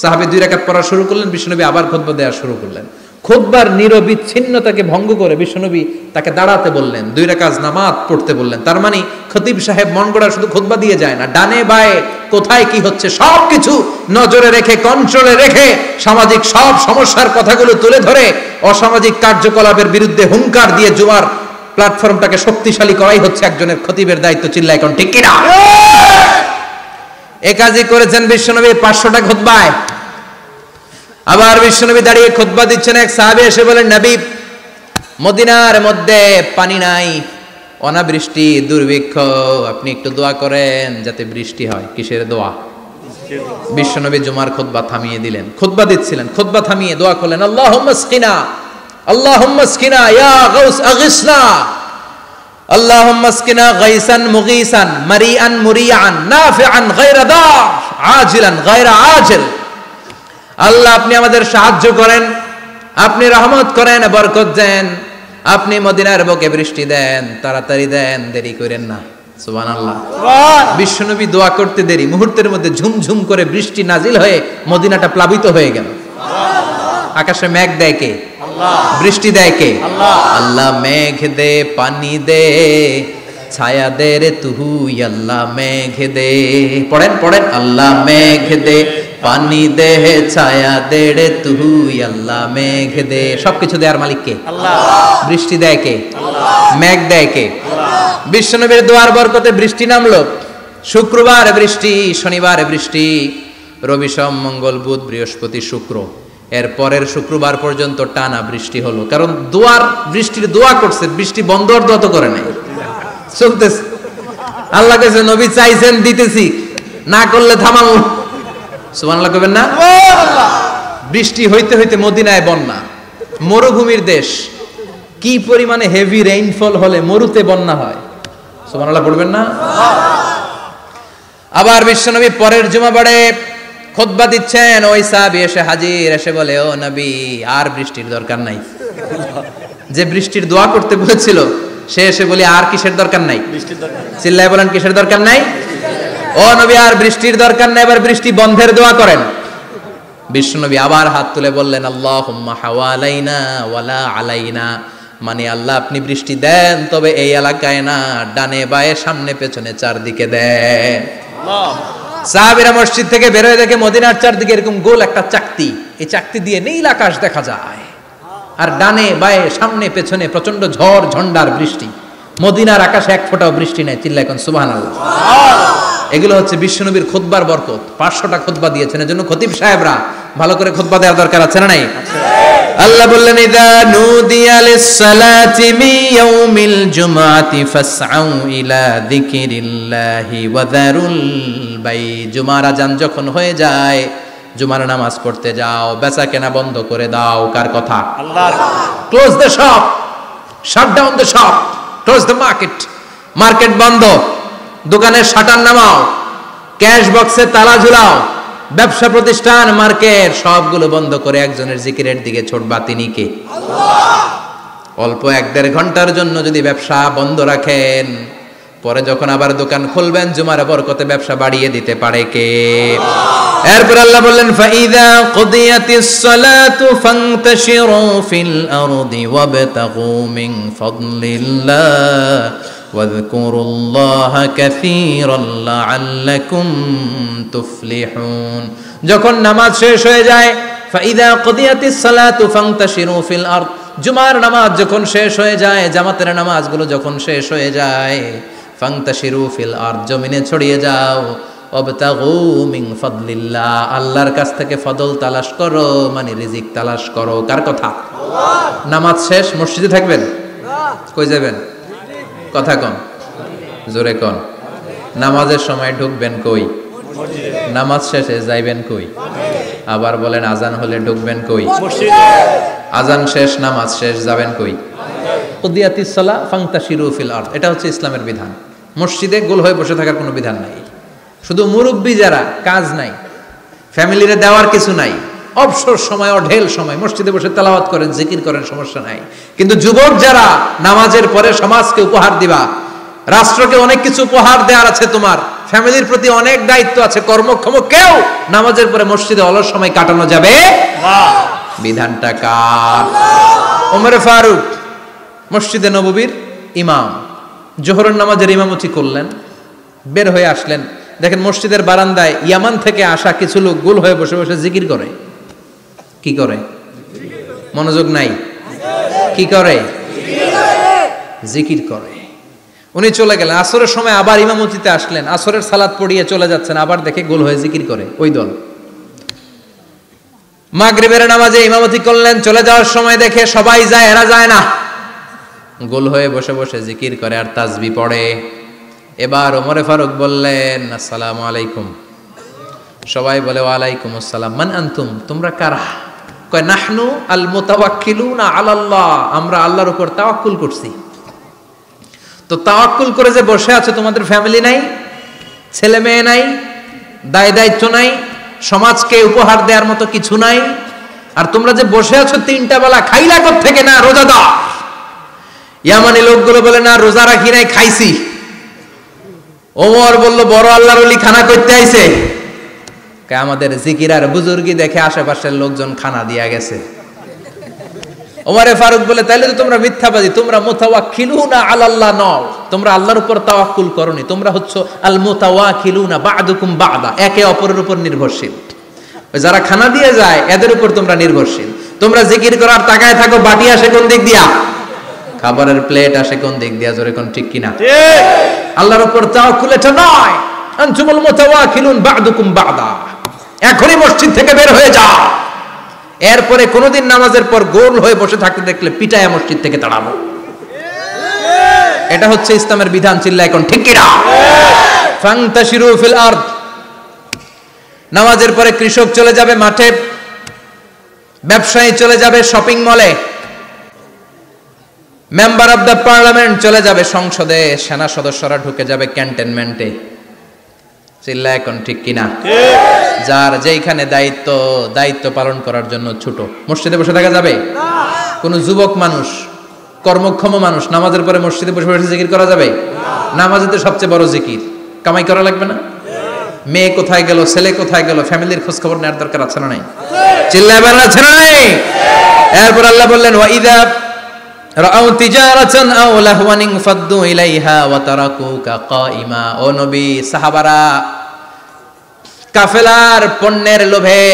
সাহাবী 2 রাকাত পড়া শুরু করলেন, বিশ্বনবী আবার খুতবা দেওয়া শুরু করলেন। খুতবার নিরবিচ্ছিন্নতাকে ভঙ্গ করে বিশ্বনবী তাকে দাঁড়াতে বললেন, 2 রাকাত নামাজ পড়তে বললেন। তার মানে খতিব সাহেব মন গড়া শুধু খুতবা দিয়ে যায় না, ডানে বায়ে কোথায় কি হচ্ছে সবকিছু নজরে রেখে, কন্ট্রোলে রেখে সামাজিক সব সমস্যার কথাগুলো তুলে ধরে অসামাজিক কার্যকলাপের বিরুদ্ধে হুঙ্কার দিয়ে জুমার প্ল্যাটফর্মটাকে শক্তিশালী করাই হচ্ছে একজনের খতিবের দায়িত্ব। চিল্লায় এখন ঠিক কিনা? এ কাজই করেছেন বিশ্বনবী 500টা খুতবায়। আবার বিশ্বনবী দাঁড়িয়ে খুতবা দিচ্ছেন, এক সাহাবী এসে বলেন, নবী, মদিনার মধ্যে পানি নাই, অনাবৃষ্টি, দুর্ভিক্ষ, আপনি একটু দোয়া করেন যাতে বৃষ্টি হয়। কিসের দোয়া? বিশ্বনবী জুমার খুতবা থামিয়ে দিলেন, খুতবা দিচ্ছিলেন, খুতবা থামিয়ে দোয়া করলেন, আল্লাহুম্মা সকিনা, আল্লাহুম্মা সকিনা ইয়া গাউস আগিসনা, আল্লাহুম্মা সকিনা গাইসান মুগীসান মারিআন মুরিআন নাফিআন গায়রা দার আজিলান গায়রা আজিল। আল্লাহ, আপনি আমাদের সাহায্য করেন, আপনি রহমত করেন, বরকত দেন, আপনি মদিনার বুকে বৃষ্টি দেন, তাড়াতাড়ি দেন, দেরি করেন না। সুবহানাল্লাহ। বিশ্বনবী দোয়া করতে দেরি, মুহূর্তের মধ্যে ঝুমঝুম করে বৃষ্টি নাজিল হয়ে মদিনাটা প্লাবিত হয়ে গেল। আকাশে মেঘ দেয় কে? আল্লাহ। বৃষ্টি দেয় কে? আল্লাহ। আল্লাহ মেঘ দে, পানি দে, ছায়া দে রে তুহু, আল্লাহ মেঘ দে। পড়েন পড়েন, আল্লাহ মেঘ দে, পানি দে, ছায়া দে রে তুহু, আল্লাহ মেঘ দে। সবকিছু দেয়ার মালিক কে? আল্লাহ। বৃষ্টি দেয় কে? আল্লাহ। মেঘ দেয় কে? আল্লাহ। বিশ্বনবীর দোয়ার বরকতে বৃষ্টি নামলো। শুক্রবার বৃষ্টি, শনিবার বৃষ্টি, রবি সোম মঙ্গল বুধ বৃহস্পতি শুক্র, এর পরের শুক্রবার পর্যন্ত টানা বৃষ্টি হলো। কারণ দোয়ার বৃষ্টির দোয়া করছে, বৃষ্টি বন্ধ আর দোয়া তো করে নাই, চলতেছে। আল্লাহ কাছে নবী চাইছেন, দিতেছি, না করলে থামাবো। সুবহানাল্লাহ কইবেন না? বৃষ্টি হইতে হইতে মদিনায় বন্যা, মরুভূমির দেশ, কি পরিমাণে হেভি রেইনফল হলে মরুতে বন্যা হয়। সুবহানাল্লাহ পড়বেন না? আবার বিশ্বনবী পরের জুমাবারে খুতবা দিচ্ছেন, ওই সাহাবী এসে হাজির, এসে বলে, ও নবী, আর বৃষ্টির দরকার নাই। যে বৃষ্টির দোয়া করতে বলেছিল সে এসে বলি, আর কিসের দরকার নাই? চিল্লায় বলেন, কিসের দরকার নাই? ও নবী, আর বৃষ্টির দরকার নাই, এবার বৃষ্টি বন্ধের দোয়া করেন। বিশ্বনবী আবার হাত তুলে বললেন, আল্লাহুম্মা হাওয়ালাইনা ওয়ালা আলাইনা, মানে আল্লাহ আপনি বৃষ্টি দেন, তবে এই এলাকায় না, ডানে বায়ে সামনে পেছনে চারদিকে দেন। সাহাবীরা মসজিদ থেকে বের হয়ে দেখে মদিনার চারদিকে এরকম গোল একটা চাকতি, এই চাকতি দিয়ে নীল আকাশ দেখা যায়, আর ডানে বায়ে সামনে পেছনে প্রচন্ড ঝড় ঝন্ডার বৃষ্টি। মদিনার আকাশে এক ফোঁটাও বৃষ্টি নেই। চিল্লায় এখন সুবহানাল্লাহ। এগুলো হচ্ছে বিশ্বনবীর খুতবার বরকত। 500টা খুতবা দিয়েছেন, এজন্য খতিব সাহেবরা ভালো করে খুতবা দেওয়ার দরকার আছে না নাই? আল্লাহ বললেন ইযা নুদিয়া লিস-সালাতি মিন ইয়াউমিল জুমআতি ফাসআউ ইলা যিকিরিল্লাহি ওয়া যারুল বাই। জুমার আযান যখন হয়ে যায়, জুমার নামাজ পড়তে যাও, বেচা কেনা বন্ধ করে দাও। কার কথা? আল্লাহর। Close the shop, shut down the shop, close the market. Market বন্ধ, দোকানের শাটার নামাও, ক্যাশ বক্সে তালা ঝুলাও, ব্যবসা প্রতিষ্ঠান, মার্কেট সবগুলো বন্ধ করে একজনের জিকিরের দিকে ছোটবা। তিনি কে? আল্লাহ। অল্প 1-1.5 ঘন্টার জন্য যদি ব্যবসা বন্ধ রাখেন, পরে যখন আবার দোকান খুলবেন জুমার বরকতে ব্যবসা বাড়িয়ে দিতে পারে কে? আল্লাহ। এরপর আল্লাহ বললেন ফাইদা কুদিয়াতিস সালাতু ফান্তাশিরু ফিল আরদি ওয়াবতাগু মিন ফাদলিল্লাহ ওয়াযকুরুল্লাহা কাসীরান লাআল্লাকুম তুফলিহুন। যখন নামাজ শেষ হয়ে যায়, ফাইদা কুদিয়াতিস সালাতু ফান্তাশিরু ফিল আরদ, জুমার নামাজ যখন শেষ হয়ে যায়, জামাতের নামাজগুলো যখন শেষ হয়ে যায়, ফান্তাশিরু ফিল আরদ, জমিনে ছড়িয়ে যাও, ওয়াবতাগু মিন ফাদলিল্লাহ, আল্লাহর কাছ থেকে ফজল তালাশ করো, মানে রিজিক তালাশ করো। কার কথা? আল্লাহ। নামাজ শেষ মসজিদে থাকবেন? না। কই যাবেন? কথা কন, জোরে কন। নামাজের সময় ঢুকবেন কই? মসজিদে। নামাজ শেষে যাইবেন কই? আবার বলেন আজান হলে ঢুকবেন কই? মসজিদে। আজান শেষ, নামাজ শেষ, যাবেন কই? কুদিয়াতিস সালাহ ফান্তাশিরু ফিল আরদ। এটা হচ্ছে ইসলামের বিধান। মসজিদে গোল হয়ে বসে থাকার কোনো বিধান নাই। শুধু মুরব্বী যারা, কাজ নাই, ফ্যামিলিরে দেওয়ার কিছু নাই, অবসর সময়, অঢেল সময় মসজিদে বসে তেলাওয়াত করেন, জিকির করেন, সমস্যা নাই। কিন্তু যুবক যারা, নামাজের পরে সমাজকে উপহার দিবা, রাষ্ট্রকে অনেক কিছু উপহার দেওয়ার আছে, তোমার ফ্যামিলির প্রতি অনেক দায়িত্ব আছে, কর্মক্ষম কেউ নামাজের পরে মসজিদে অলস সময় কাটানো যাবে না। বিধানটা কার? ওমর ফারুক মসজিদে নববীর ইমাম, জোহরের নামাজের ইমামতি করলেন, বের হয়ে আসলেন, দেখেন মসজিদের বারান্দায় ইয়ামান থেকে আসা কিছু লোক গোল হয়ে বসে বসে জিকির করে। কি করে? মনোযোগ নাই। কি করে? জিকির করে। উনি চলে গেলেন, আসরের সময় আবার ইমামতিতে আসলেন, আসরের সালাত পড়িয়ে চলে যাচ্ছেন, আবার দেখে গোল হয়ে জিকির করে ওই দল। মাগরিবের নামাজে ইমামতি করলেন, চলে যাওয়ার সময় দেখে সবাই যায়, এরা যায় না, গোল হয়ে বসে বসে জিকির করে আর তাসবিহ পড়ে। এবার ওমর ফারুক বললেন আসসালামু আলাইকুম। সবাই বলে ওয়ালাইকুম আসসালাম। মান আনতুম, তোমরা কারা? কয় নাহনু আল মুতাওয়াক্কিলুনা আলাল্লাহ, আমরা আল্লাহর উপর তাওয়াক্কুল করছি। তো তাওয়াক্কুল করে যে বসে আছো, তোমাদের ফ্যামিলি নাই, ছেলে মেয়ে নাই, দায় দায়িত্ব নাই, সমাজকে উপহার দেওয়ার মতো কিছু নাই, আর তোমরা যে বসে আছো 3টা বেলা খাইলা কোত্থেকে? না, রোজাদার। ইয়ামানি লোকগুলো বলে না, রোজা রাখি নাই, খাইছি। ওমর বলল বড় আল্লাহর ওলি খানা করতে আইছে। আমাদের জিকির আর বুজুর্গি দেখে আশেপাশের লোকজন খানা দিয়া গেছে। ওমরে ফারুক বলে তাইলে তো তোমরা মিথ্যাবাদী, তোমরা মুতাওয়াক্কিলুনা আলাল্লাহ নও, তোমরা আল্লাহর উপর তাওয়াক্কুল করনি, তোমরা হচ্ছে আল মুতাওয়াক্কিলুনা বা'দুকুম বা'দা, একে অপরের উপর নির্ভরশীল। যারা খানা দিয়ে যায় এদের উপর তোমরা নির্ভরশীল। তোমরা জিকির করার তাকায় থাকো, বাটি আসে কোন দিক দিয়া, খাবারের প্লেট আসে কোন দিক দিয়া, জোরে কোন ঠিক কিনা? ঠিক। আল্লাহর উপর তাওয়াক্কুল এটা নয়। আনতুমুল মুতাওয়াক্কিলুন বা'দুকুম বা'দা, এখনই মসজিদ থেকে বের হয়ে যাও। এরপরে কোনদিন নামাজের পর গোল হয়ে বসে থাকতে দেখলে পিটায়া মসজিদ থেকে তাড়াবো। এটা হচ্ছে ইসলামের বিধান। চিল্লা এখন ঠিক কিনা? ফান্তাশিরু ফিল আরদ। নামাজের পরে কৃষক চলে যাবে মাঠে, ব্যবসায়ী চলে যাবে শপিং মলে, মেম্বার অফ দ্য পার্লামেন্ট চলে যাবে সংসদে, সেনা সদস্যরা ঢুকে যাবে ক্যান্টনমেন্টে। চিল্লা এখন ঠিক কিনা? যার যেইখানে দায়িত্ব পালন করার জন্য ছোট, মসজিদে বসে থাকা যাবে না। কোন যুবক মানুষ, কর্মক্ষম মানুষ নামাজের পরে মসজিদে বসে বসে জিকির করা যাবে না। নামাজে তো সবচেয়ে বড় জিকির, কামাই করা লাগবে না। মেয়ে কোথায় গেল, ছেলে কোথায় গেল, ফ্যামিলির খোঁজ খবর নেওয়ার দরকার আছে না নাই? চিল্লা এবার আছে না নাই? এরপর আল্লাহ বললেন ওয়াইদা রাআউ তিজারাতান আও লাহওয়ান ফাদ্দু ইলাইহা ওয়া তারাকুকা কাইমা। ও নবী, সাহাবারা কাফেলার পণ্যের লোভে,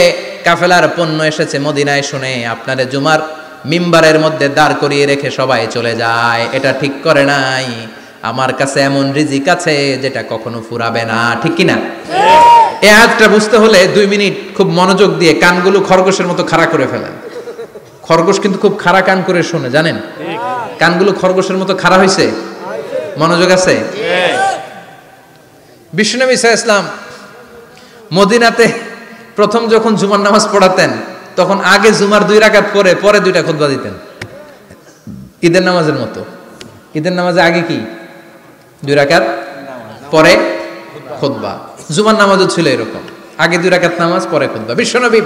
কাফেলার পণ্য এসেছে মদিনায় শুনে আপনারে জুমার মিম্বারের মধ্যে দাঁড় করিয়ে রেখে সবাই চলে যায়। এটা ঠিক করে নাই। আমার কাছে এমন রিজিক আছে যেটা কখনো ফুরাবে না। ঠিক কিনা? এই আয়াতটা বুঝতে হলে 2 মিনিট খুব মনোযোগ দিয়ে কানগুলো খরগোশের মতো খাড়া করে ফেলেন। খরগোশ কিন্তু খুব খাড়া কান করে শোনে, জানেন? কানগুলো খরগোশের মতো খাড়া হয়েছে। মনোযোগ আছে? বিশ্বনবী সাল্লাল্লাহু আলাইহি ওয়াসাল্লাম মদিনাতে প্রথম যখন জুমার নামাজ পড়াতেন তখন আগে জুমার 2 রাকাত পরে 2টা খুতবা দিতেন, ঈদের নামাজের মতো। ঈদের নামাজে আগে কি 2 রাকাত, পরে খুতবা। জুমার নামাজও ছিল এরকম, আগে 2 রাকাত নামাজ, পরে খুতবা। বিশ্বনবী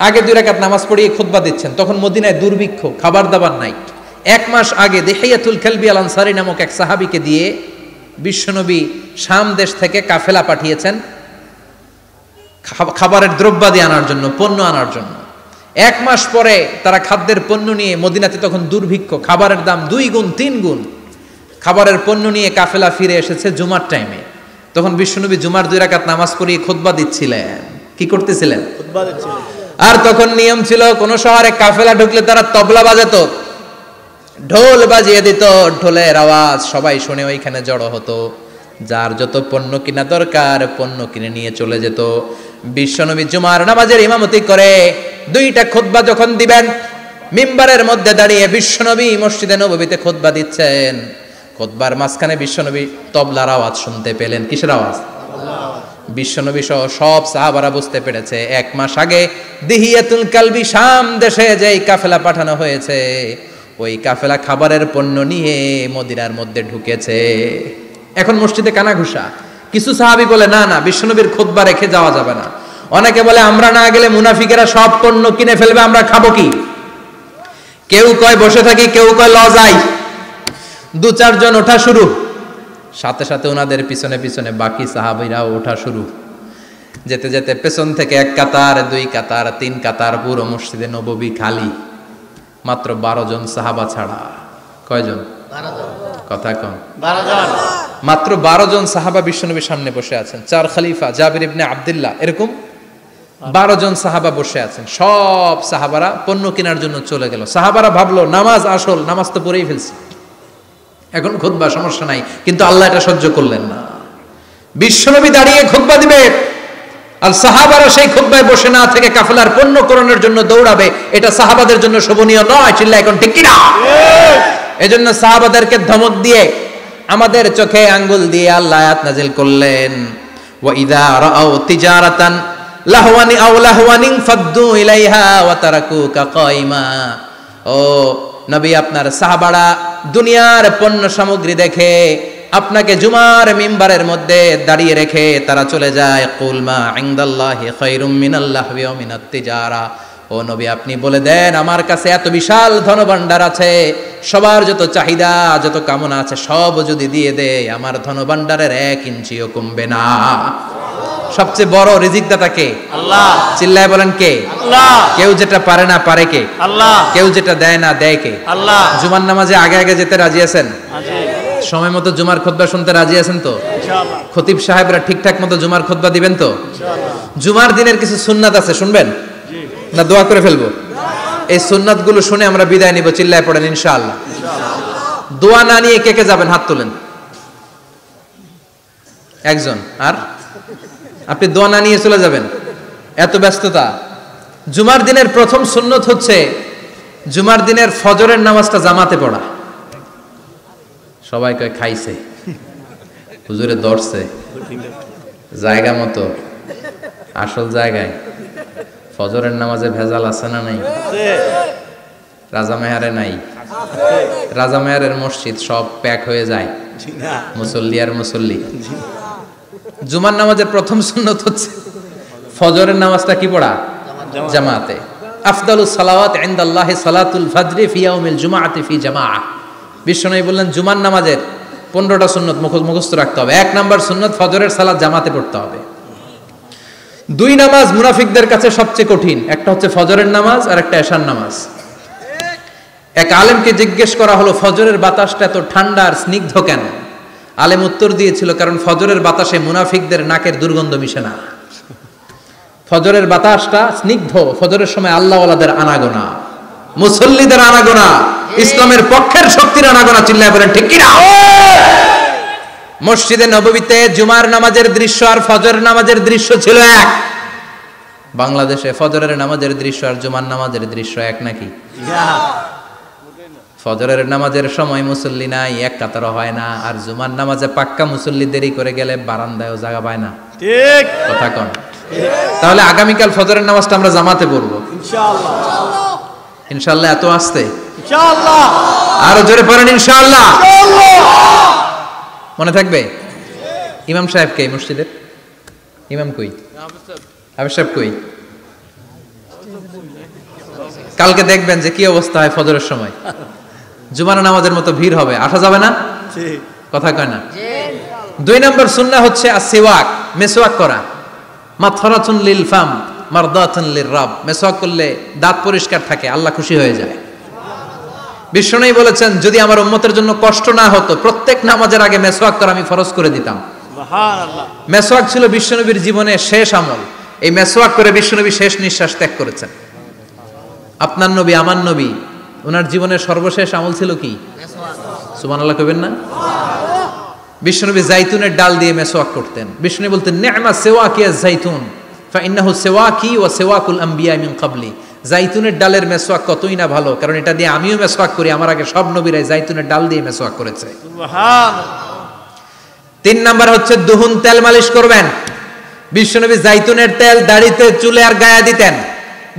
আগে 2 রাকাত নামাজ পড়িয়ে খুতবা দিচ্ছেন, তখন মদিনায় দুর্ভিক্ষ, খাবার দাবার নাই। 1 মাস আগে দিহিয়াতুল কালবি আল আনসারী নামক এক সাহাবীকে দিয়ে বিশ্বনবী শাম দেশ থেকে কাফেলা পাঠিয়েছেন খাবারের দ্রব্যাদি আনার জন্য, পণ্য আনার জন্য। 1 মাস পরে তারা খাদ্যের পণ্য নিয়ে, মদিনাতে তখন দুর্ভিক্ষ, খাবারের দাম 2 গুণ 3 গুণ, খাবারের পণ্য নিয়ে কাফেলা ফিরে এসেছে জুমার টাইমে। তখন বিশ্বনবী জুমার 2 রাকাত নামাজ পড়িয়ে খুতবা দিচ্ছিলেন। কি করতেছিলেন? খুতবা দিচ্ছিলেন। আর তখন নিয়ম ছিল, কোন শহরে কাফেলা ঢুকলে তারা তবলা বাজাতো, ঢোল বাজিয়ে দিত, ঢোলের আওয়াজ সবাই শুনে ওইখানে জড়ো হতো। যার যত পণ্য কিনা দরকার পণ্য কিনে নিয়ে চলে যেত। বিশ্বনবী জুমার নামাজের ইমামতি করে 2টা খুতবা যখন দিবেন, মিম্বারের মধ্যে দাঁড়িয়ে বিশ্বনবী মসজিদে নববীতে খুতবা দিচ্ছেন। খুতবার মাঝখানে বিশ্বনবী তবলার আওয়াজ শুনতে পেলেন। কিসের আওয়াজ? বিশ্বনবী সহ সব সাহাবারা বুঝতে পেরেছে 1 মাস আগে দিহিয়াতুল কালবি শাম দেশে যেই কাফেলা পাঠানো হয়েছে, ওই কাফেলা খাবারের পণ্য নিয়ে মদিনার মধ্যে ঢুকেছে। এখন মসজিদে কানাঘুষা। কিছু সাহাবী বলে না না, বিশ্বনবীর খুতবা রেখে যাওয়া যাবে না। অনেকে বলে আমরা না গেলে মুনাফিকেরা সব পণ্য কিনে ফেলবে, আমরা খাবো কি? কেউ কয় বসে থাকি, কেউ কয় ল যাই। 2-4 জন ওঠা শুরু, সাথে সাথে ওনাদের পিছনে পিছনে বাকি সাহাবীরাও ওঠা শুরু। যেতে যেতে পেছন থেকে 1 কাতার, 2 কাতার, 3 কাতার, পুরো মসজিদে নববী খালি, মাত্র 12 জন সাহাবা ছাড়া। কয়জন? 12 জন। কথা কম। 12 জন। মাত্র 12 জন সাহাবা বিশ্বনবীর সামনে বসে আছেন। 4 খলিফা, জাবির ইবনে আব্দুল্লাহ, এরকম 12 জন সাহাবা বসে আছেন। সব সাহাবারা পণ্য কেনার জন্য চলে গেল। সাহাবারা ভাবলো নামাজ আসল, নামাজ তো পড়েই ফেলছি, এখন খুতবা সমস্যা নাই। কিন্তু আল্লাহ এটা সহ্য করলেন না। বিশ্বনবী দাঁড়িয়ে খুতবা দিবে আর সাহাবারা সেই খুতবায় বসে না থেকে কাফেলার পণ্য করণের জন্য দৌড়াবে, এটা সাহাবাদের জন্য শোভনীয় নয়। চিল্লা এখন ঠিক কিনা? এজন্য সাহাবাদেরকে ধমক দিয়ে, আমাদের চোখে আঙ্গুল দিয়ে আল্লাহ আয়াত নাযিল করলেন, ওয়া ইযা রাআউ তিজারাতান লাহওয়ানি আও লাহওয়ানিন ফাদ্দু ইলাইহা ওয়া তারাকুকা কাইমা। ও নবী, আপনার সাহাবারা দুনিয়ার পণ্য সামগ্রী দেখে আপনাকে জুমার মিম্বারের মধ্যে দাঁড়িয়ে রেখে তারা চলে যায়। কুল মা ইনদাল্লাহি খায়রুম মিনাল্লাহি ওয়া মিনাত তিজারা। ও নবী, আপনি বলে দেন আমার কাছে এত বিশাল ধনভাণ্ডার আছে, সবার যত চাহিদা যত কামনা আছে সব যদি দিয়ে দেয় আমার ধনভাণ্ডারের 1 ইঞ্চিও কমবে না। সবচেয়ে বড় রিজিকদাতা কে? আল্লাহ। চিল্লায় বলেন কে? আল্লাহ। কেউ যেটা পারে না পারে কে? আল্লাহ। কেউ যেটা দেয় না দেয় কে? আল্লাহ। জুমার নামাজে আগে আগে যেতে রাজি আছেন? সময় মতো জুমার খুতবা শুনতে রাজি আছেন তো? ইনশাআল্লাহ। খতিব সাহেবরা ঠিকঠাক মতো জুমার খুতবা দিবেন তো? ইনশাআল্লাহ। জুমার দিনের কিছু সুন্নাত আছে, শুনবেন না দোয়া করে ফেলবো? এই সুন্নাত গুলো শুনে আমরা বিদায় নিব। চিল্লায় পড়েন ইনশাআল্লাহ। দোয়া না নিয়ে কে কে যাবেন? হাত তোলেন। একজন। আর আপনি দোয়া না নিয়ে চলে যাবেন? এত ব্যস্ততা। জুমার দিনের প্রথম সুন্নত হচ্ছে জুমার দিনের ফজরের নামাজটা জামাতে পড়া। সবাই কয় খাইছে, হুজুরে দর্শে জায়গা মতো, আসল জায়গায়। ফজরের নামাজে ভেজাল আছে না নাই? রাজা মেহারে নাই? রাজা মেহারের মসজিদ সব প্যাক হয়ে যায়, মুসল্লি আর মুসল্লি। জুমার নামাজের প্রথম সুন্নত হচ্ছে ফজরের নামাজটা কি পড়া? জামাতে। আফদালুস সালাওয়াত ইনদাল্লাহি সালাতুল ফাজরি ফি ইয়াউমিল জুমআতি ফি জামাআহ। বিশ্বনবী বললেন জুমার নামাজের 15টা সুন্নত মুখস্থ রাখতে হবে। 1 নাম্বার সুন্নত ফজরের সালাত জামাতে পড়তে হবে। 2 নামাজ মুনাফিকদের কাছে সবচেয়ে কঠিন, একটা হচ্ছে ফজরের নামাজ আর একটা এশার নামাজ। এক আলেমকে জিজ্ঞেস করা হলো ফজরের বাতাসটা এত ঠান্ডা আর স্নিগ্ধ কেন? আলেম উত্তর দিয়েছিল কারণ ফজরের বাতাসে মুনাফিকদের নাকের দুর্গন্ধ মিশে না। ফজরের বাতাসটা স্নিগ্ধ, ফজরের সময় আল্লাহওয়ালাদের আনাগোনা, মুসল্লিদের আনাগোনা, ইসলামের পক্ষের শক্তির আনাগোনা। চিল্লায় বলেন ঠিক কিনা? মসজিদে নববীতে জুমার নামাজের দৃশ্য আর ফজর নামাজের দৃশ্য ছিল এক। বাংলাদেশে ফজরের নামাজের দৃশ্য আর জুমার নামাজের দৃশ্য এক নাকি? ফজরের নামাজের সময় মুসল্লি নাই, এক কাতার হয় না, আর জুমার নামাজে পাক্কা মুসল্লি দেরি করে গেলে বারান্দায়ও জায়গা পায় না। ঠিক কথা কোন? তাহলে আগামীকাল ফজরের নামাজটা আমরা জামাতে পড়বো ইনশাআল্লাহ। ইনশাআল্লাহ এত আসতে ইনশাআল্লাহ, আরো জোরে পড়েন ইনশাআল্লাহ। মনে থাকবে? ইমাম সাহেব কে মসজিদের? ইমাম কই? হাফেজ সাহেব কই? কালকে দেখবেন যে কি অবস্থা হয় ফজরের সময়। জুমার নামাজের মতো ভিড় হবে, আসা যাবে না। কথা কয় না। 2 নম্বর সুন্নাহ হচ্ছে আসওয়াক, মেসওয়াক করা। মাথরাতুন লিল ফাম মারদাতুন লির রাব। মেসওয়াক করলে দাঁত পরিষ্কার থাকে, আল্লাহ খুশি হয়ে যায়। বিশ্বনবী বলেছেন যদি আমার উম্মতের জন্য কষ্ট না হতো প্রত্যেক নামাজের আগে মেসওয়াক করা আমি ফরজ করে দিতাম। সুবহানাল্লাহ। মেসওয়াক ছিল বিশ্বনবীর জীবনে শেষ আমল। এই মেসওয়াক করে বিশ্বনবী শেষ নিঃশ্বাস ত্যাগ করেছেন। আপনার নবী আমার নবী ওনার জীবনের সর্বশেষ আমল ছিল কি? সুবহানাল্লাহ কইবেন না? বিশ্বনবী জাইতুনের ডাল দিয়ে মেসওয়াক করতেন। বিশ্বনবী বলতেন নি'মা সিওয়াকিয়া জাইতুন ফা ইন্নাহু সিওয়াকি ওয়া সিওয়াকুল আম্বিয়া মিন ক্বাবলি। জাইতুনের ডালের মেসওয়াক কতই না ভালো, কারণ এটা দিয়ে আমিও মেসওয়াক করি, আমার আগে সব নবীরাই জাইতুনের ডাল দিয়ে মেসওয়াক করেছে। সুবহানাল্লাহ। 3 নাম্বার হচ্ছে দুহুন, তেল মালিশ করবেন। বিশ্বনবী জাইতুনের তেল দাড়িতে, চুলে আর গায়ে দিতেন।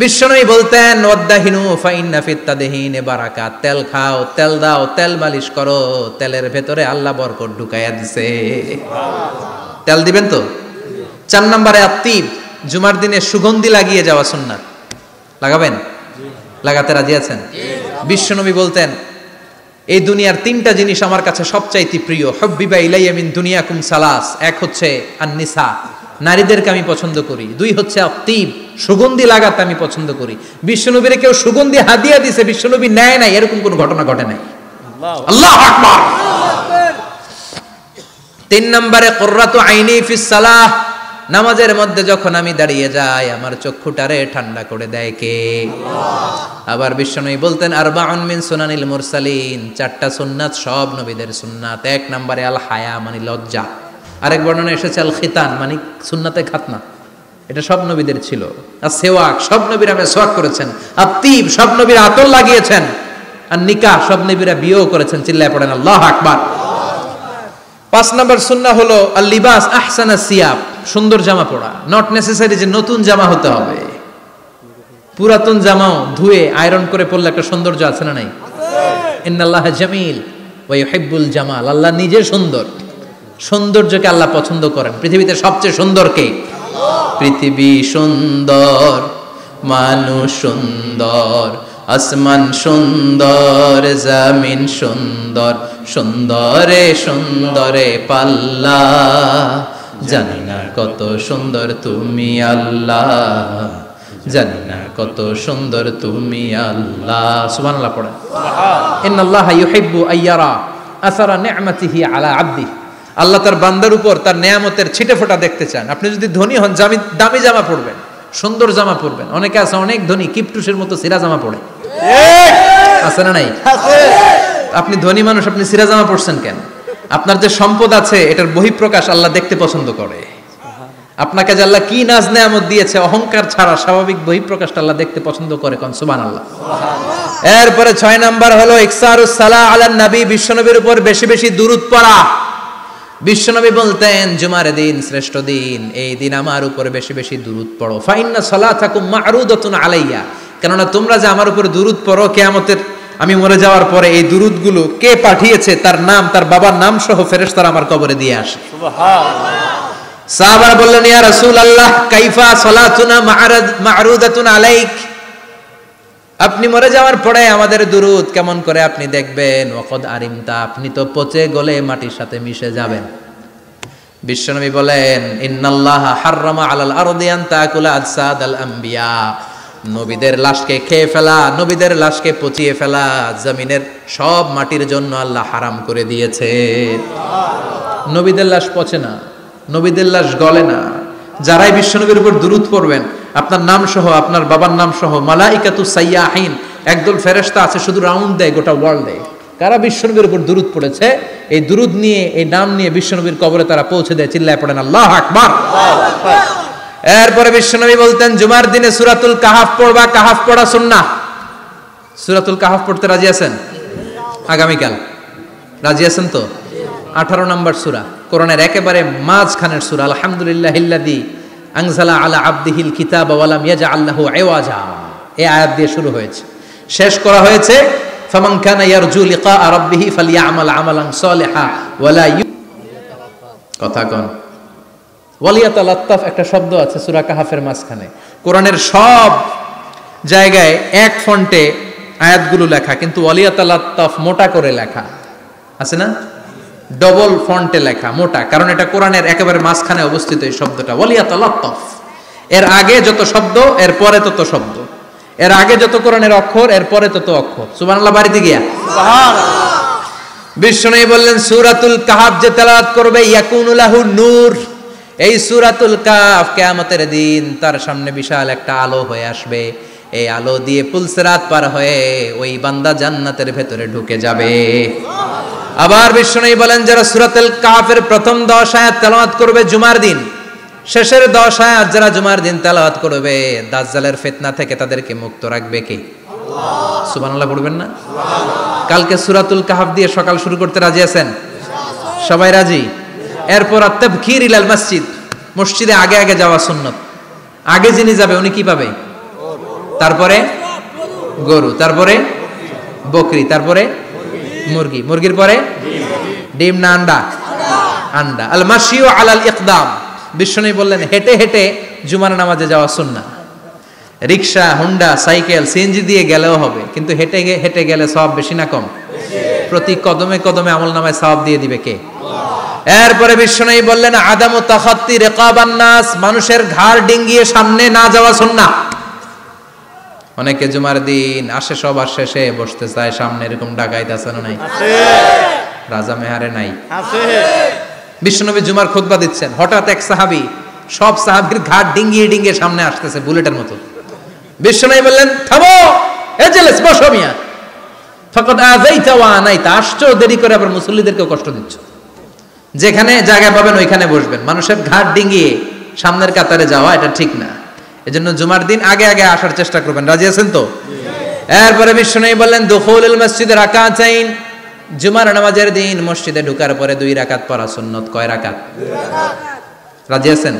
বিশ্বনবী বলতেন ওয়াদাহিনু ফাইন্না ফিত তাদহিনে বারাকাত। তেল খাও, তেল দাও, তেল মালিশ করো, তেলের ভেতরে আল্লাহ বরকত ঢুকাইয়া দিছে। তেল দিবেন তো? 4 নম্বরে আত্তিব, জুমার দিনে সুগন্ধি লাগিয়ে যাওয়া সুন্নাত। লাগাবেন? লাগাতে রাজি আছেন? বিশ্বনবী বলতেন এই দুনিয়ার 3টা জিনিস আমার কাছে সবচাইতে প্রিয়। হুব্বিবা ইলাইয়া মিন দুনিয়াকুম সালাস। এক হচ্ছে আন-নিসা, নারীদেরকে আমি পছন্দ করি। 2 হচ্ছে আত্তিব, সুগন্ধি লাগাতে আমি পছন্দ করি। বিশ্বনবীরে কেউ সুগন্ধি হাদিয়া দিয়েছে, বিশ্বনবী নেয় নাই, এরকম কোনো ঘটনা ঘটে নাই। আল্লাহু আকবার। 3 নম্বরে কুররাতু আইনি ফিস সালাহ। নামাজের মধ্যে যখন আমি দাঁড়িয়ে যাই আমার চক্ষুটারে ঠান্ডা করে দেয় কে? আবার বিশ্বনবী বলতেন আরবাউন মিন সুনানিল মুরসালিন। 4টা সুন্নাত সব নবীদের সুন্নাত। 1 নম্বরে আল হায়া মানে লজ্জা। আরেক বর্ণনা এসেছে আল খিতান মানে সুন্নাতে খাতনা, এটা সব নবীদের ছিল। আর সেওয়াক, সব নবীরা মেসওয়াক করেছেন। আত্তিব, সব নবীরা আতর লাগিয়েছেন। আর নিকাহ, সব নবীরা বিয়েও করেছেন। চিল্লায় পড়েন আল্লাহু আকবার। 5 নম্বর সুন্নাহ হলো আল লিবাস আহসানা সিয়াব, সুন্দর জামা পরা। নট নেসেসারি যে নতুন জামা হতে হবে, পুরাতন জামাও ধুয়ে আয়রন করে পরলে একটা সৌন্দর্য আছে না নাই? ইন্নাল্লাহা জামিল ওয়া ইউহিব্বুল জামাল। আল্লাহ নিজে সুন্দর, সৌন্দর্যকে আল্লাহ পছন্দ করেন। পৃথিবীতে সবচেয়ে সুন্দর কে? পৃথিবী সুন্দর, মানুষ সুন্দর, আসমান সুন্দর, জমিন সুন্দর, সুন্দরে সুন্দরে পাল্লা। জানি না কত সুন্দর তুমি আল্লাহ, জানি না কত সুন্দর তুমি আল্লাহ। সুবহানাল্লাহ পড়েন। ইন্নাল্লাহা ইউহিব্বু আইয়ারা আসারা নি'মাতিহি আলা আবদিহি। আল্লাহ তার বান্দার উপর তার নেয়ামতের ছিটেফোঁটা দেখতে চান। আপনি যদি ধনী হন দামি জামা পরবেন, সুন্দর জামা পরবেন। অনেকে আছে অনেক ধনী কিপটুসের মতো সিরা জামা পরে, আছে না নাই? আপনি ধনী মানুষ, আপনি সিরা জামা পরছেন কেন? আপনার যে সম্পদ আছে এটার বহিঃপ্রকাশ আল্লাহ দেখতে পছন্দ করে। আপনাকে যে আল্লাহ কি নাজ নেয়ামত দিয়েছে, অহংকার ছাড়া স্বাভাবিক বহিঃপ্রকাশটা আল্লাহ দেখতে পছন্দ করে। কোন সুবহানাল্লাহ। এরপরে 6 নাম্বার হলো ইকসারুস সালাহ আলান নবী, বিশ্বনবীর উপর বেশি বেশি দুরূদ পড়া। বিশ্বনবী বলতেন জুমার দিন শ্রেষ্ঠ দিন, এই দিন আমার উপর বেশি বেশি দুরূদ পড়ো। ফাইন্না সালাতাকুম মা'রুদাতুন আলাইয়া, কেননা তোমরা যে আমার উপর দুরূদ পড়ো, কিয়ামতের আমি মরে যাওয়ার পরে এই দুরূদগুলো কে পাঠিয়েছে তার নাম, তার বাবার নাম সহ ফেরেশতারা আমার কবরে দিয়ে আসে। সুবহানাল্লাহ। সাহাবারা বললেন ইয়া রাসূলুল্লাহ কাইফা সালাতুনা মা'রুদাতুন আলাইক, আপনি মরে যাওয়ার পরে আমাদের দুরূদ কেমন করে আপনি দেখবেন? ওয়াকাদ আরিমতা, আপনি তো পচে গলে মাটির সাথে মিশে যাবেন। বিশ্বনবী বলেন ইন্নাল্লাহা হাররামা আলাল আরদি আন তাকুলা আজসাদাল আম্বিয়া, নবীদের লাশকে খেয়ে ফেলা, নবীদের লাশকে পচিয়ে ফেলা জমিনের সব মাটির জন্য আল্লাহ হারাম করে দিয়েছে। নবীদের লাশ পচে না, নবীদের লাশ গলে না। যারাই বিশ্বনবীর উপর দুরূদ পড়বেন আপনার নাম সহ, আপনার বাবার নাম সহ, মালাইকাতু সাইয়াহিন, একদল ফেরেশতা আছে শুধু রাউন্ড দেয় গোটা ওয়ার্ল্ডে। কারা বিশ্বনবীর উপর দুরূদ পড়েছে, এই দুরূদ নিয়ে, এই নাম নিয়ে বিশ্বনবীর কবরে তারা পৌঁছে দেয়। চিল্লায় পড়েন আল্লাহু আকবার। এরপরে বিশ্বনবী বলতেন জুমার দিনে সূরাতুল কাহাফ পড়বা, কাহাফ পড়া সুন্নাহ। সূরাতুল কাহাফ পড়তে রাজি আছেন? আগামীকাল রাজি আছেন তো? 18 নম্বর সূরা, কোরআনের একেবারে মাঝখানের সূরা। আলহামদুলিল্লাহিল্লাযী আনজালা আলা আবদিহিল কিতাবা ওয়া লাম ইয়াজআল লাহু ইওয়াজা, এই আয়াত দিয়ে শুরু হয়েছে, শেষ করা হয়েছে ফামান কানা ইয়ারজু লিকা রাব্বিহি ফালইয়ামাল আমালান সালিহা ওয়া লা কথা কোন ওয়ালিয়াতালাত্তাফ একটা শব্দ আছে সূরা কাহাফের মাঝখানে। কোরআনের সব জায়গায় এক ফন্টে আয়াতগুলো লেখা, কিন্তু ওয়ালিয়াতালাত্তাফ মোটা করে লেখা আছে না, ডবল ফন্টে লেখা মোটা, কারণ এটা কোরআনের একেবারে মাঝখানে অবস্থিত এই শব্দটা ওয়ালিয়াতালাত্তাফ। এর আগে যত শব্দ এর পরে তত শব্দ, এর আগে যত কোরআনের অক্ষর এর পরে তত অক্ষর। সুবহানাল্লাহ বাড়িতে গিয়া সুবহানাল্লাহ। বিশ্বনবী বললেন সূরাতুল কাহাফ যে তেলাওয়াত করবে ইয়াকুনু লাহু নূর, এই সূরাতুল কাহাফ কিয়ামতের দিন তার সামনে বিশাল একটা আলো হয়ে আসবে, এই আলো দিয়ে পুলসিরাত পার হয়ে ওই বান্দা জান্নাতের ভেতরে ঢুকে যাবে। আবার বিশ্বনবী বলেন যারা সূরাতুল কাহাফের প্রথম 10 আয়াত তেলাওয়াত করবে জুমার দিন, শেষের 10 আয়াত যারা জুমার দিন তেলাওয়াত করবে, দাজ্জালের ফিতনা থেকে তাদেরকে মুক্ত রাখবে কে? আল্লাহ। সুবহানাল্লাহ পড়বেন না? সুবহানাল্লাহ। কালকে সূরাতুল কাহাফ দিয়ে সকাল শুরু করতে রাজি আছেন? সবাই রাজি? এরপর আত-তাবকির ইলাল মসজিদ, মসজিদে আগে আগে যাওয়া সুন্নাত। আগে যিনি যাবে উনি কি পাবে? তারপরে গরু, তারপরে বকরি, তারপরে মুরগি, মুরগির পরে ডিম না আন্ডা? আন্ডা। আল মাশিউ আলাল ইকদাম, বিশ্বনবী বললেন হেঁটে হেঁটে জুমার নামাজে যাওয়া সুন্নাহ। রিকশা, হুন্ডা, সাইকেল, সিএনজি দিয়ে গেলেও হবে, কিন্তু হেঁটে হেঁটে গেলে সওয়াব বেশি না কম? প্রতি কদমে কদমে আমলনামায় সওয়াব দিয়ে দিবে কে? এরপরে বিশ্বনবী বললেন আদামু তাখাত্তি রিকাবান নাস, মানুষের ঘাড় ডিঙ্গিয়ে সামনে না যাওয়া সুন্নাহ। অনেকে জুমার দিন আসে সবার শেষে বসতে চায় সামনে, এরকম ডাকাইত আছে না নাই? আছে। রাজা মেহারে নাই? আছে। বিশ্বনবী জুমার খুতবা দিচ্ছেন, হঠাৎ এক সাহাবী সব সাহাবীর ঘাড় ডিঙ্গিয়ে ডিঙ্গিয়ে সামনে আসতেছে বুলেটের মতো। বিশ্বনবী বললেন থামো, এজেলেস বসো মিয়া, ফাকাদ আযাইতা ওয়া আনাইতা, আসছো দেরি করে আবার মুসল্লিদেরকে কষ্ট দিচ্ছ। যেখানে জায়গা পাবেন ওইখানে বসবেন, মানুষের ঘাড় ডিঙ্গিয়ে সামনের কাতারে যাওয়া এটা ঠিক না। এজন্য জুমার দিন আগে আগে আসার চেষ্টা করবেন। রাজি আছেন তো? এরপরে বিশ্বনবী বললেন দুখুলুল মসজিদে রাকাতাইন, জুমার নামাজের দিন মসজিদে ঢোকার পরে 2 রাকাত পড়া সুন্নাত। কয় রাকাত? 2 রাকাত। রাজি আছেন?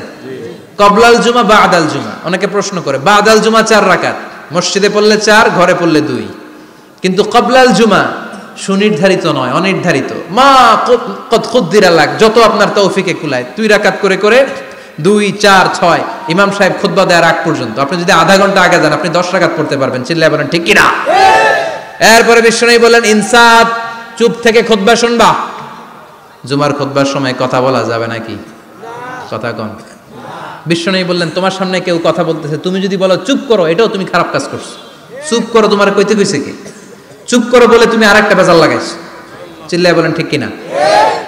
কবলাল জুমা বাদাল জুমা, অনেকে প্রশ্ন করে বাদাল জুমা 4 রাকাত, মসজিদে পড়লে 4, ঘরে পড়লে 2, কিন্তু কবলাল জুমা সুনির্ধারিত নয়, অনির্ধারিত। মা কদ খুদ্দিরা লাক, যত আপনার তৌফিকে কুলায় 2 রাকাত করে করে 2, 4, 6 ইমাম সাহেব খুতবা দেওয়ার আগ পর্যন্ত। আপনি যদি আধা ঘন্টা আগে যান আপনি 10 রাকাত পড়তে পারবেন। চিল্লায় বলেন ঠিক কিনা? এরপরে বিশ্বনবী বললেন ইনসাত, চুপ থেকে খুতবা শুনবা। জুমার খুতবার সময় কথা বলা যাবে নাকি? কথা কোন? বিশ্বনবী বললেন তোমার সামনে কেউ কথা বলতেছে, তুমি যদি বলো চুপ করো, এটাও তুমি খারাপ কাজ করছো। চুপ করো তোমার কইতে কইছে কি? চুপ করো বলে তুমি আরেকটা বেজাল লাগাইছো। চিল্লায় বলেন ঠিক কিনা?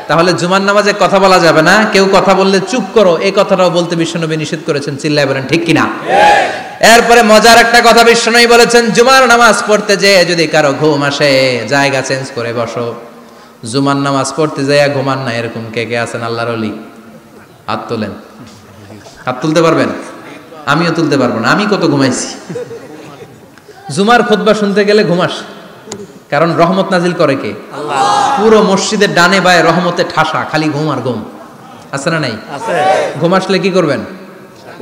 তাহলে জুমার নামাজে কথা বলা যাবে না, কেউ কথা বললে চুপ করো এই কথাটাও বলতে বিশ্বনবী নিষেধ করেছেন। চিল্লায় বলেন ঠিক কিনা? এরপরে মজার একটা কথা বিশ্বনবী বলেছেন, জুমার নামাজ পড়তে যে যদি কারো ঘুম আসে জায়গা চেঞ্জ করে বসো। জুমার নামাজ পড়তে যাইয়া ঘুমান না, এরকম কে কে আছেন আল্লাহর ওলি? হাত তোলেন। হাত তুলতে পারবেন? আমিও তুলতে পারবো না, আমি কত ঘুমাইছি। জুমার খুতবা শুনতে গেলে ঘুমাস, কারণ রহমত নাজিল করে কে? আল্লাহ। পুরো মসজিদের ডানে বায়ে রহমতে ঠাসা, খালি ঘুম আর ঘুম। আছে না নাই? আছে। ঘুম আসলে কি করবেন?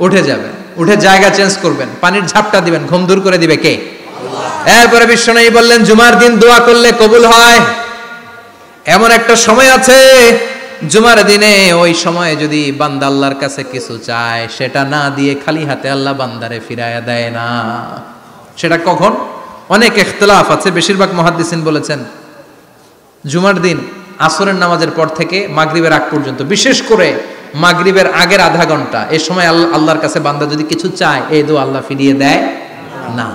উঠে যাবেন, উঠে জায়গা চেঞ্জ করবেন, পানির ঝাপটা দিবেন, ঘুম দূর করে দিবে কে? আল্লাহ। এরপরে বিশ্বনবী বললেন জুমার দিন দোয়া করলে কবুল হয়। এমন একটা সময় আছে জুমার দিনে, ওই সময়ে যদি বান্দা আল্লাহর কাছে কিছু চায় সেটা না দিয়ে খালি হাতে আল্লাহ বান্দারে ফিরাইয়া দেয় না। সেটা কখন? অনেক ইখতিলাফ আছে, বেশিরভাগ মুহাদ্দিসিন বলেছেন জুমার দিন আসরের নামাজের পর থেকে মাগরিবের আগ পর্যন্ত, বিশেষ করে মাগরিবের আগের আধা ঘন্টা, এই সময় আল্লাহর কাছে বান্দা যদি কিছু চায় এই দোয়া আল্লাহ ফিরিয়ে দেয় না।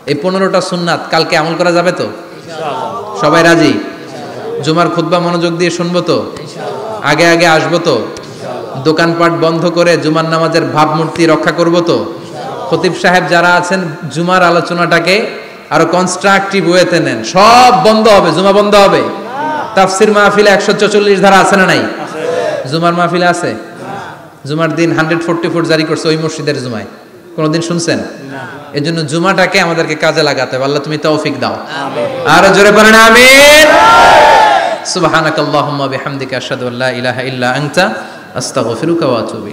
এই 15টা সুন্নাত কালকে আমল করা যাবে তো? ইনশাআল্লাহ। সবাই রাজি? জুমার খুতবা মনোযোগ দিয়ে শুনবো তো? ইনশাআল্লাহ। আগে আগে আসবো তো? ইনশাআল্লাহ। দোকানপাট বন্ধ করে জুমার নামাজের ভাবমূর্তি রক্ষা করবো তো? ইনশাআল্লাহ। খতিব সাহেব যারা আছেন জুমার আলোচনাটাকে আরো কনস্ট্রাকটিভ ওয়েতে নেন, সব বন্ধ হবে, জুমা বন্ধ হবে। তাফসির মাহফিলে 144 ধারা আছে না নাই? জুমার মাহফিলে আছে? জুমার দিন 144 জারি করছে ওই মসজিদের জুমায়, কোনদিন শুনছেন? এই জন্য জুমাটাকে আমাদেরকে কাজে লাগাতে হবে। আল্লাহ তুমি তৌফিক দাও। আর জোরে বলেন আমিন। সুবহানাকাল্লাহুম্মা বিহামদিকা আশহাদু আল্লা ইলাহা ইল্লা আনতা আস্তাগফিরুকা ওয়া আতুবু